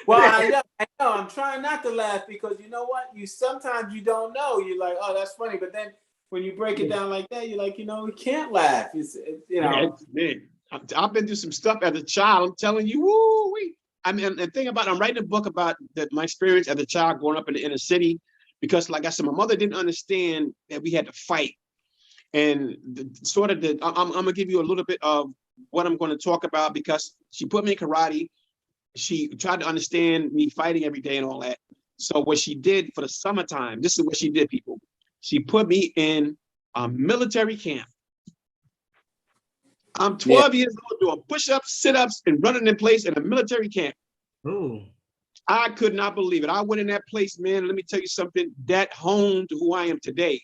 Well, I know. I'm trying not to laugh because you know what? Sometimes you don't know. You're like, oh, that's funny. But then when you break it down like that, you're like, you know, we can't laugh. It's you know. Man, I've been through some stuff as a child. I'm telling you, woo-wee. I mean, the thing about I'm writing a book about my experience as a child growing up in the inner city, because, like I said, my mother didn't understand that we had to fight. And I'm gonna give you a little bit of what I'm going to talk about, because she put me in karate. She tried to understand me fighting every day and all that. So what she did for the summertime, this is what she did, people. She put me in a military camp. I'm 12 years old doing push-ups, sit-ups, and running in place in a military camp. Ooh. I could not believe it. I went in that place, man. Let me tell you something. That honed to who I am today.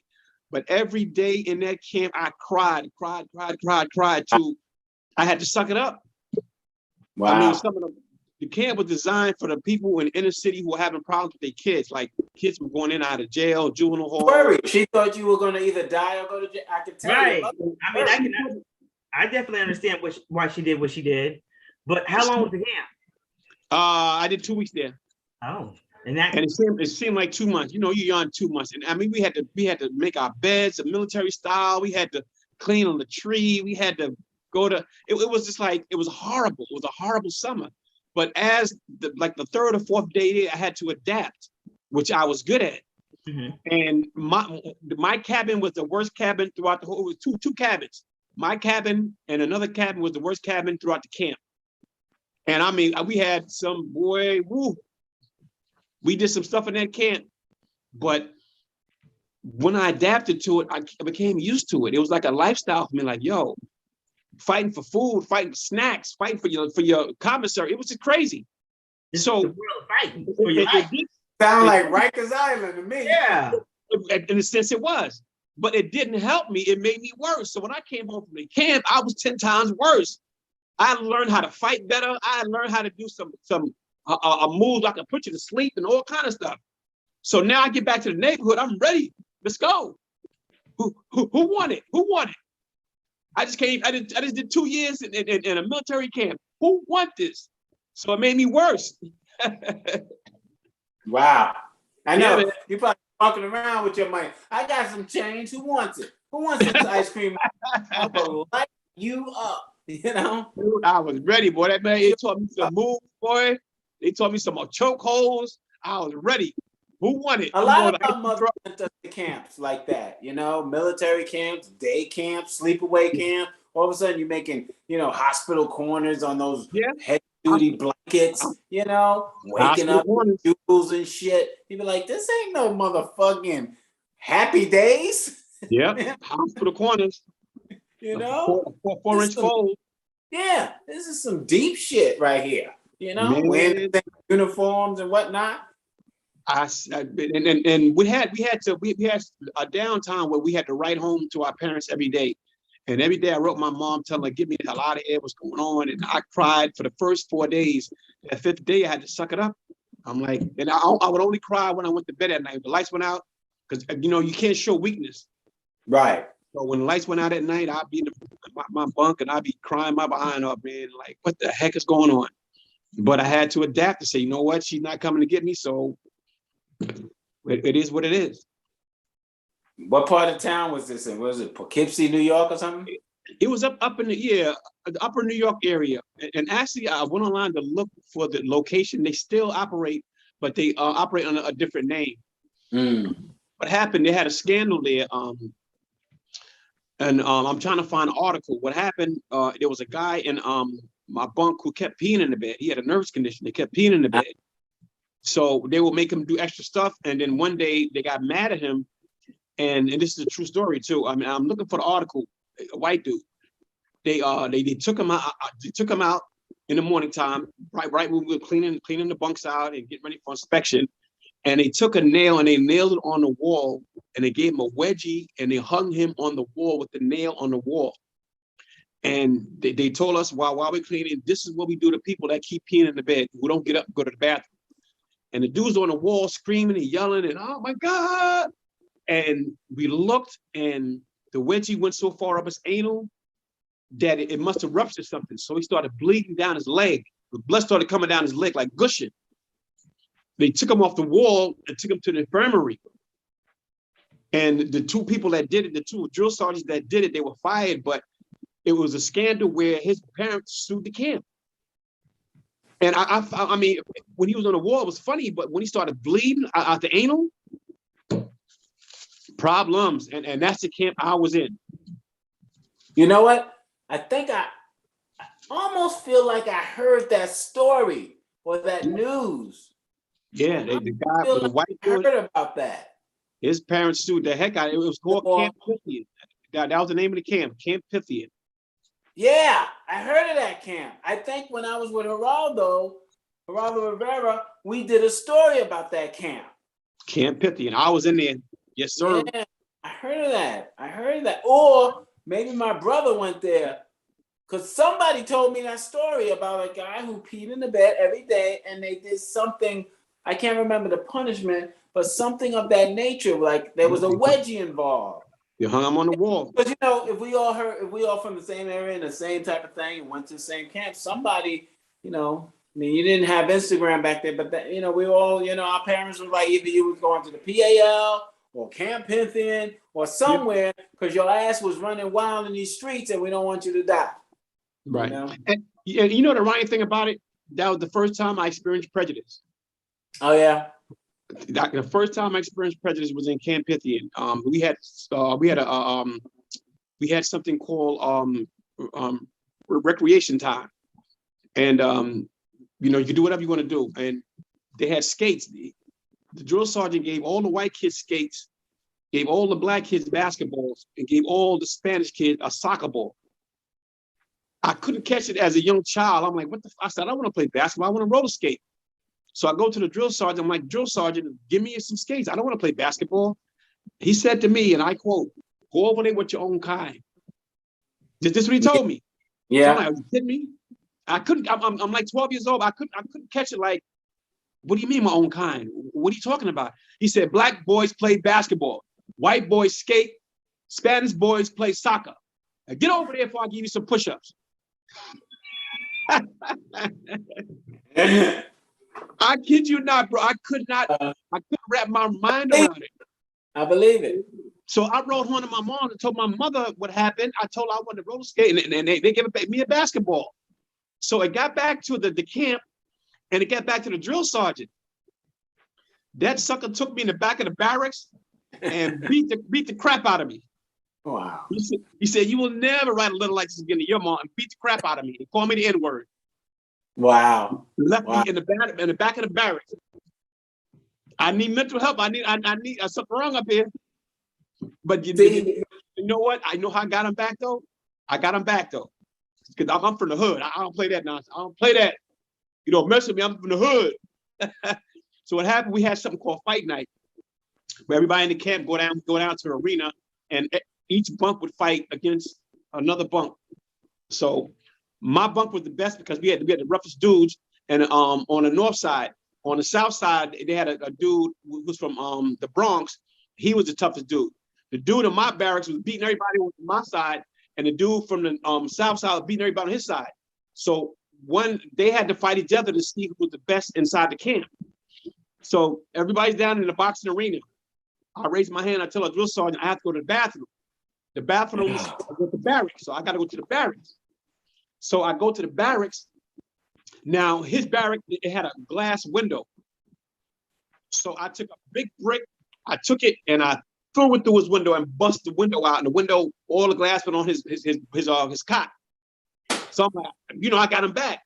But every day in that camp, I cried too. I had to suck it up. Wow. I mean, the camp was designed for the people in the inner city who were having problems with their kids, like kids were going in and out of jail, juvenile hall. Worry. She thought you were going to either die or go to jail. I could tell right. you. I mean, I definitely understand why she did what she did. But how long was the camp? I did 2 weeks there. Oh, and it seemed like 2 months. You know, you're on 2 months, and I mean, we had to make our beds, a military style. We had to clean on the tree. We had to go to. It was just like, it was horrible. It was a horrible summer. But as the third or fourth day, I had to adapt, which I was good at. Mm-hmm. And my cabin was the worst cabin throughout the whole. It was two cabins. My cabin and another cabin was the worst cabin throughout the camp. And I mean, we had some boy. Woo, we did some stuff in that camp, but when I adapted to it, I became used to it. It was like a lifestyle for me. Like, yo, fighting for food, fighting for snacks, fighting for your commissary. It was just crazy. It's so the world fighting for your life. Sound like Rikers Island to me. Yeah. In a sense, it was, but it didn't help me. It made me worse. So when I came home from the camp, I was 10 times worse. I learned how to fight better. I learned how to do some moves I could put you to sleep and all kind of stuff. So now I get back to the neighborhood. I'm ready. Let's go. Who won it? Who won it? I just did 2 years in a military camp. Who won this? So it made me worse. Wow. I know. Yeah, you're probably walking around with your money. I got some change. Who wants it? Who wants this ice cream? I'm gonna light you up. You know? Dude, I was ready, boy. That man, they taught me some moves, boy. They taught me some more choke holds. I was ready. Who won it? A lot of our mothers went to camps like that, you know, military camps, day camps, sleepaway camp. All of a sudden you're making, you know, hospital corners on those heavy duty blankets, you know, waking up with jewels and shit. You be like, this ain't no motherfucking Happy Days. Yeah, hospital corners. You know, 4-inch fold. Yeah, this is some deep shit right here. You know, wearing uniforms and whatnot. And we had a downtime where we had to write home to our parents every day. And every day I wrote my mom telling her, get me the hell out of here, what's going on. And I cried for the first 4 days. That 5th day, I had to suck it up. I'm like, and I would only cry when I went to bed at night. The lights went out, because, you know, you can't show weakness. Right. So when the lights went out at night, I'd be in my bunk and I'd be crying my behind up, man. Like, what the heck is going on? But I had to adapt to say, you know what? She's not coming to get me. So it is what it is. What part of town was this in? Was it Poughkeepsie, New York or something? It was up in the upper New York area. And actually, I went online to look for the location. They still operate, but they operate under a different name. What happened? They had a scandal there. And I'm trying to find an article. What happened? There was a guy in my bunk who kept peeing in the bed. He had a nervous condition. They kept peeing in the bed. So they would make him do extra stuff. And then one day they got mad at him And this is a true story too. I mean, I'm looking for the article. A white dude. They took him out. They took him out in the morning time, right when we were cleaning the bunks out and getting ready for inspection. And they took a nail and they nailed it on the wall, and they gave him a wedgie and they hung him on the wall with the nail on the wall. And they told us while we're cleaning, this is what we do to people that keep peeing in the bed, who don't get up and go to the bathroom. And the dude's on the wall screaming and yelling and, oh my God. And we looked, and the wedgie went so far up his anal that it must have ruptured something. So he started bleeding down his leg. The blood started coming down his leg like gushing. They took him off the wall and took him to the infirmary. And the two people that did it, the two drill sergeants that did it, they were fired, but it was a scandal where his parents sued the camp. And I mean, when he was on the wall, it was funny, but when he started bleeding out the anal, problems. And that's the camp I was in. You know what? I think I almost feel like I heard that story or that news. Yeah, the guy with the white dude, heard about that. His parents sued the heck out of it. It was called Camp Pythian. That was the name of the camp, Camp Pythian. Yeah, I heard of that camp. I think when I was with Geraldo Rivera, we did a story about that camp. Camp Pythian. I was in there. Yes, sir. Yeah, I heard of that. Or maybe my brother went there, because somebody told me that story about a guy who peed in the bed every day, and they did something, I can't remember the punishment, but something of that nature, like there was a wedgie involved. You hung him on the wall. But you know, if we all from the same area and the same type of thing and went to the same camp, somebody, you know, I mean, you didn't have Instagram back then, but that, you know, we all, you know, our parents were like, either you was going to the PAL or Camp Pythian or somewhere, because your ass was running wild in these streets and we don't want you to die. Right. You know? And you know the right thing about it? That was the first time I experienced prejudice. Oh yeah. The first time I experienced prejudice was in Camp Pythian. We had something called recreation time, and you know, you can do whatever you want to do. And they had skates. The drill sergeant gave all the white kids skates, gave all the black kids basketballs, and gave all the Spanish kids a soccer ball. I couldn't catch it as a young child. I'm like, what the? I said, I want to play basketball. I want to roller skate. So I go to the drill sergeant. I'm like, drill sergeant, give me some skates. I don't want to play basketball. He said to me, and I quote, "Go over there with your own kind." This is what he told me. Yeah. So I'm like, are you kidding me? I couldn't. I'm like 12 years old. I couldn't catch it. Like, what do you mean my own kind? What are you talking about? He said, black boys play basketball, white boys skate, Spanish boys play soccer. Now get over there before I give you some push-ups. I kid you not, bro. I couldn't wrap my mind around it. I believe it. So I wrote home to my mom and told my mother what happened. I told her I wanted to roller skate, and they gave me a basketball. So it got back to the camp, and it got back to the drill sergeant. That sucker took me in the back of the barracks and beat the crap out of me. Wow. He said, "You will never write a letter like this again to your mom," and beat the crap out of me. He called me the N-word. Wow. Left me in the back of the barracks. I need mental help. I need something wrong up here. But you know what? I know how I got him back though. Because I'm from the hood. I don't play that nonsense. I don't play that. You don't mess with me. I'm from the hood. So what happened? We had something called fight night, where everybody in the camp go down to the arena, and each bunk would fight against another bunk. So my bunk was the best because we had the roughest dudes. And on the north side, on the south side, they had a dude who was from the Bronx. He was the toughest dude. The dude in my barracks was beating everybody on my side, and the dude from the south side was beating everybody on his side. So they had to fight each other to see who was the best inside the camp. So everybody's down in the boxing arena. I raise my hand. I tell a drill sergeant I have to go to the bathroom. The bathroom is with the barracks, so I got to go to the barracks. So I go to the barracks. Now his barrack, it had a glass window. So I took a big brick. I took it and I threw it through his window and bust the window out. And the window, all the glass went on his cot. So I'm like, you know, I got him back.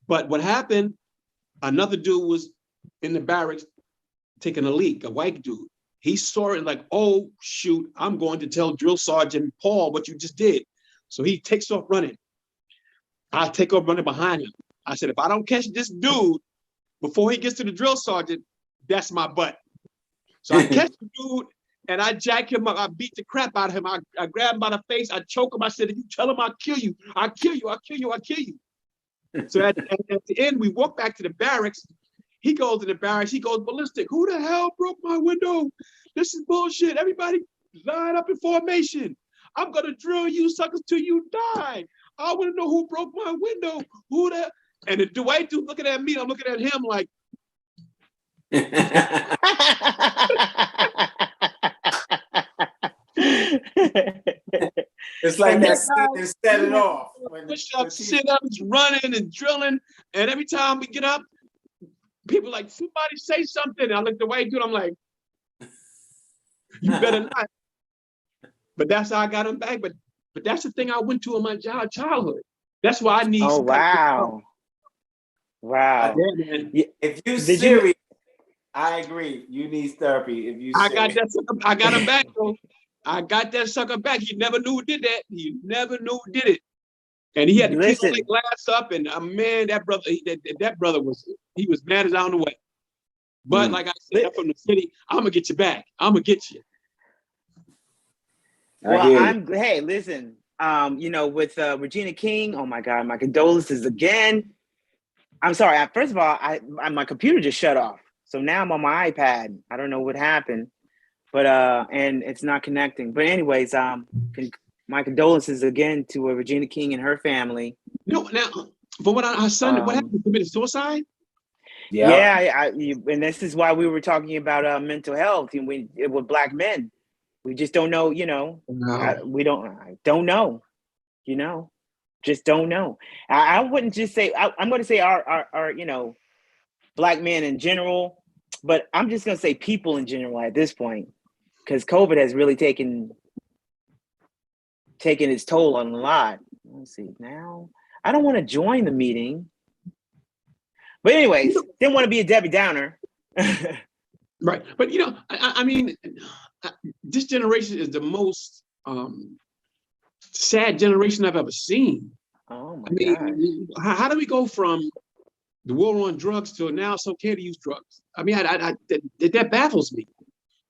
But what happened? Another dude was in the barracks taking a leak. A white dude. he saw it like, oh, shoot, I'm going to tell Drill Sergeant Paul what you just did. So he takes off running. I take off running behind him. I said, if I don't catch this dude before he gets to the drill sergeant, that's my butt. So I catch the dude and I jack him up. I beat the crap out of him. I grab him by the face. I choke him. I said, if you tell him I'll kill you, I'll kill you, I'll kill you, I'll kill you. So at the end, we walk back to the barracks. He goes to the barracks. He goes ballistic. Who the hell broke my window? This is bullshit. Everybody line up in formation. I'm going to drill you suckers till you die. I want to know who broke my window. Who the... And the white dude looking at me, I'm looking at him like... It's like that scene set it off. Push-ups, sit-ups, running and drilling. And every time we get up, people like, somebody say something. And I look at the white dude, I'm like, you better not. But that's how I got him back. But that's the thing I went to in my childhood. That's why I need. Oh, wow. Wow. Yeah, if you serious, I agree. You need therapy. If you I got him back though. I got that sucker back. He never knew who did that. He never knew who did it. And he had to pick the glass up. And man, that brother was mad as I don't know what. But like I said, I'm from the city. I'm gonna get you back. I'm gonna get you. Well, hey, listen, with Regina King, oh my God, my condolences again. I'm sorry. First of all, my computer just shut off. So now I'm on my iPad. I don't know what happened, but, and it's not connecting. But anyways, my condolences again to Regina King and her family. No, now, from what her son, what happened? He committed suicide? Yeah. And this is why we were talking about mental health and with Black men. We just don't know, No. I don't know, just don't know. I wouldn't just say, I'm going to say our Black men in general, but I'm just going to say people in general at this point, because COVID has really taken its toll on a lot. Let's see now. I don't want to join the meeting, but anyways, didn't want to be a Debbie Downer. Right. But, I mean, this generation is the most sad generation I've ever seen. Oh my God. How do we go from the war on drugs to now it's okay to use drugs? I mean, that baffles me.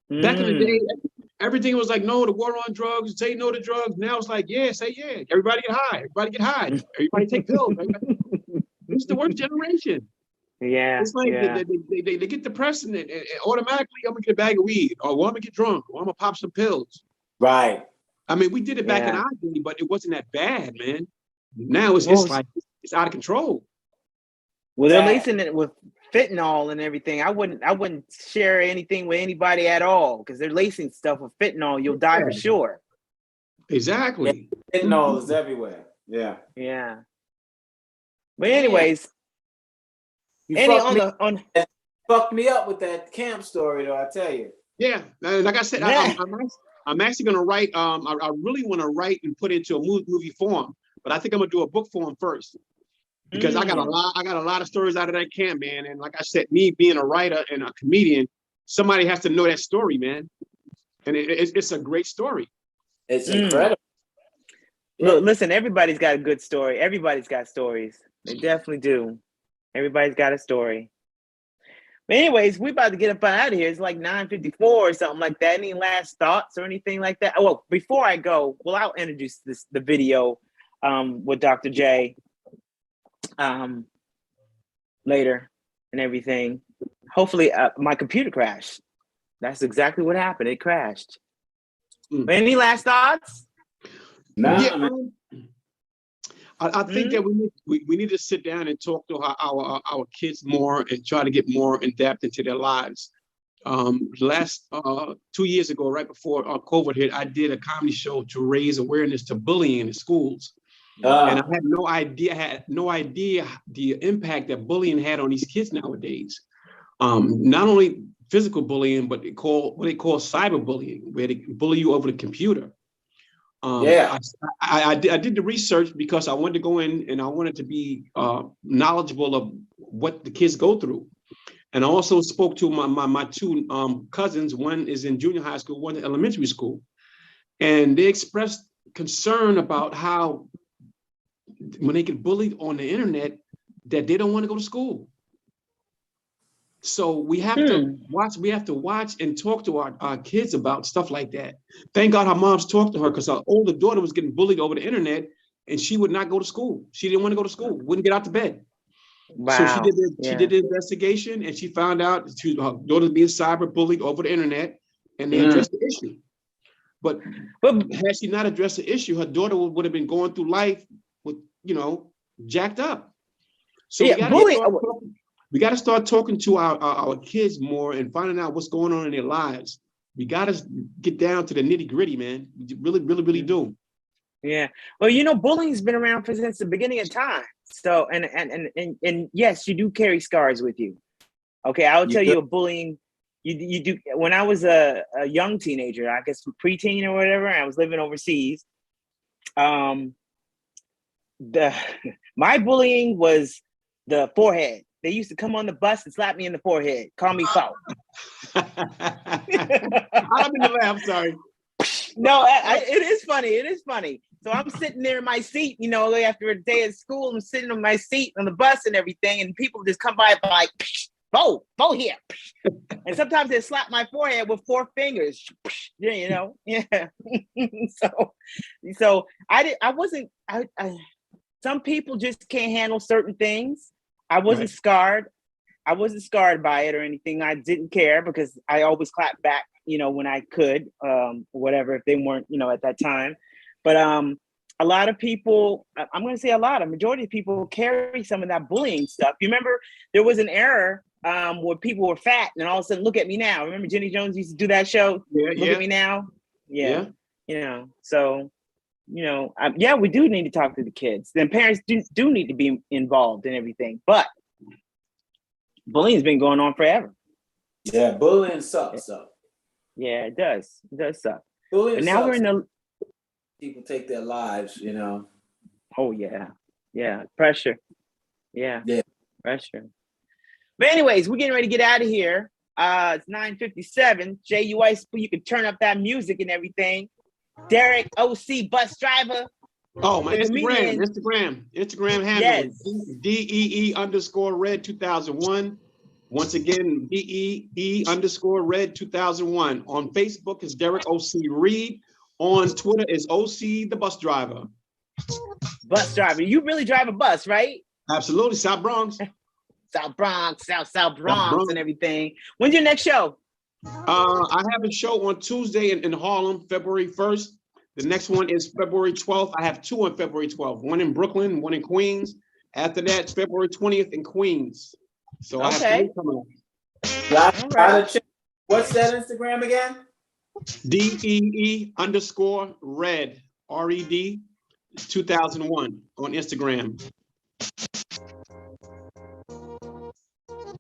Back in the day, everything was like, no, the war on drugs, say no to drugs. Now it's like, yeah, say yeah. Everybody get high. Everybody take pills. It's the worst generation. Yeah. It's like they get depressed and automatically I'm gonna get a bag of weed, or I'm gonna get drunk, or I'm gonna pop some pills. Right. I mean, we did it back in our day, but it wasn't that bad, man. Now it's like it's out of control. Well, they're lacing it with fentanyl and everything. I wouldn't share anything with anybody at all because they're lacing stuff with fentanyl. You'll die for sure. Exactly. Yeah. Fentanyl is everywhere. Yeah. Yeah. But anyways. Fucked me up with that camp story, though. I tell you. Yeah, like I said, I'm actually going to write. I really want to write and put into a movie form, but I think I'm going to do a book form first because I got a lot of stories out of that camp, man. And like I said, me being a writer and a comedian, somebody has to know that story, man. And it's a great story. It's incredible. Look, listen, everybody's got a good story. Everybody's got stories. They definitely do. Everybody's got a story. But anyways, we're about to get up out of here. It's like 9:54 or something like that. Any last thoughts or anything like that? Oh, well, before I go, I'll introduce the video with Dr. J later and everything. Hopefully my computer crashed. That's exactly what happened. It crashed. But any last thoughts? No. Yeah, I think that we need to sit down and talk to our kids more and try to get more in depth into their lives. Last 2 years ago, right before COVID hit, I did a comedy show to raise awareness to bullying in schools. And I had no idea the impact that bullying had on these kids nowadays. Not only physical bullying, but what they call cyberbullying, where they bully you over the computer. I did the research because I wanted to go in and I wanted to be knowledgeable of what the kids go through. And I also spoke to my two cousins. One is in junior high school, one in elementary school. And they expressed concern about how when they get bullied on the internet, that they don't want to go to school. So we have to watch and talk to our kids about stuff like that. Thank God her mom's talked to her, because her older daughter was getting bullied over the internet and she would not go to school. She didn't want to go to school, wouldn't get out of bed. Wow. So she did the investigation, and she found out her daughter being cyber bullied over the internet, and they addressed the issue. But had she not addressed the issue, her daughter would have been going through life with, jacked up. So we got to start talking to our kids more and finding out what's going on in their lives. We got to get down to the nitty gritty, man. We really, really, really do. Yeah. Well, bullying's been around since the beginning of time. So, and yes, you do carry scars with you. Okay. I'll tell you a bullying. You do. When I was a young teenager, I guess preteen or whatever, I was living overseas. My bullying was the forehead. They used to come on the bus and slap me in the forehead. Call me foul. I'm in the lab. I'm sorry. No, it is funny. It is funny. So I'm sitting there in my seat, after a day at school, I'm sitting on my seat on the bus and everything, and people just come by like, Bo here. And sometimes they slap my forehead with 4 fingers, Yeah. So some people just can't handle certain things. I wasn't scarred. I wasn't scarred by it or anything. I didn't care because I always clapped back, when I could, whatever, if they weren't, at that time. But a lot of people, I'm going to say a majority of people carry some of that bullying stuff. You remember there was an era where people were fat and all of a sudden, look at me now. Remember Jenny Jones used to do that show? Look at me now. Yeah. So, we do need to talk to the kids. Then parents do need to be involved in everything. But bullying's been going on forever. Yeah, bullying sucks. So. Yeah, it does. It does suck. Bullying but now sucks. we're in the people take their lives, Oh yeah. Yeah. Pressure. Yeah. Yeah. Pressure. But anyways, we're getting ready to get out of here. It's 9:57. Jay, you can turn up that music and everything. Derek, OC bus driver. Oh, my Instagram handle. Yes. DEE_red 2001. Once again, DEE_red 2001. On Facebook is Derek OC Reed. On Twitter is OC the bus driver. Bus driver. You really drive a bus, right? Absolutely. South Bronx. South Bronx, South Bronx and everything. When's your next show? I have a show on Tuesday in Harlem, February 1st. The next one is February 12th. I have 2 on February 12th. One in Brooklyn, one in Queens. After that, February 20th in Queens. So I have 3 coming up. What's that Instagram again? DEE_red, RED 2001 on Instagram.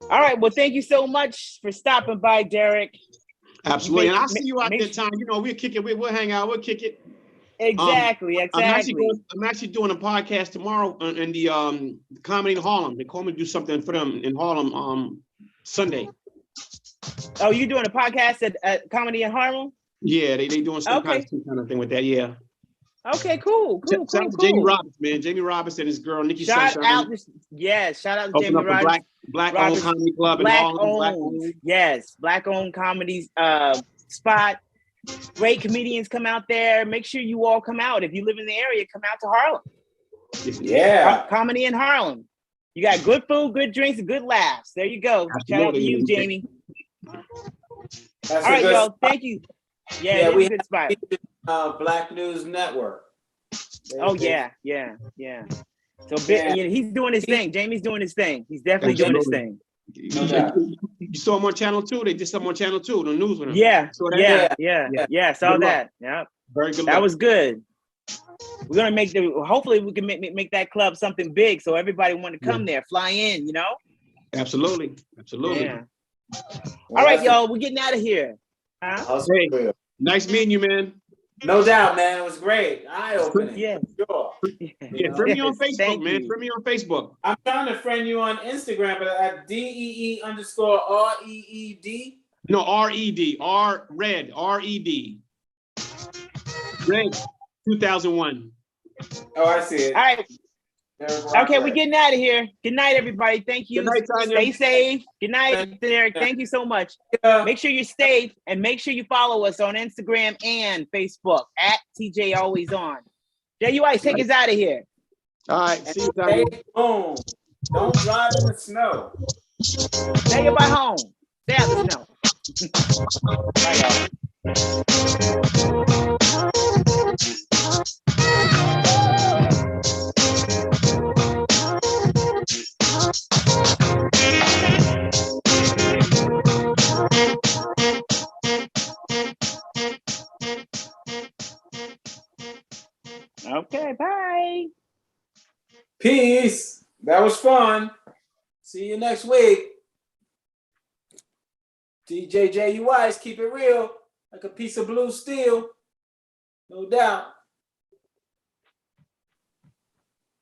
All right. Well, thank you so much for stopping by, Derek. Absolutely. And I'll see you out there, time. We'll kick it. We'll hang out. We'll kick it. Exactly. I'm actually doing a podcast tomorrow in the Comedy in Harlem. They called me to do something for them in Harlem Sunday. Oh, you doing a podcast at Comedy in Harlem? Yeah, they doing some kind of thing with that. Yeah. Okay, cool. Shout out to Jamie Roberts, man. Jamie Roberts and his girl Nikki Shout out to Jamie Roberts. Black-owned comedy club in Harlem. Black-owned. Yes, black-owned comedy spot. Great comedians come out there. Make sure you all come out. If you live in the area, come out to Harlem. Yeah. Comedy in Harlem. You got good food, good drinks, and good laughs. There you go. Absolutely. Shout out to you, Jamie. All right, y'all. Thank you. Yeah, we have a good spot. Black News Network. Oh yeah. So he's doing his thing. Jamie's doing his thing. He's definitely doing his thing. You saw him on Channel 2. They did something on Channel 2, the news with him. Yeah. Saw that. Yeah. Very good. That was good. We're gonna hopefully we can make that club something big, so everybody want to come there, fly in. Absolutely. Yeah. All right, y'all. We're getting out of here. Hey, nice meeting you, man. No doubt, man. It was great. Eye-opening. Yeah. Sure. Yeah, friend me on Yes, Facebook, thank man. you. Friend me on Facebook. I'm trying to friend you on Instagram, but at DEE_REED. No, RED. Red. RED. Red 2001. Oh, I see it. All right. Okay, we're getting out of here. Good night, everybody. Thank you. Good night, Tonya. Stay safe. Good night, Derek. Thank you so much. Make sure you're safe and make sure you follow us on Instagram and Facebook at TJ Always On. JUI, take us out of here. All right. See you, Stay Tonya. home. Don't drive in the snow. Stay by home. Stay out the snow. Bye, y'all. Okay, bye. Peace. That was fun. See you next week. DJ JUIs, keep it real, like a piece of blue steel. No doubt.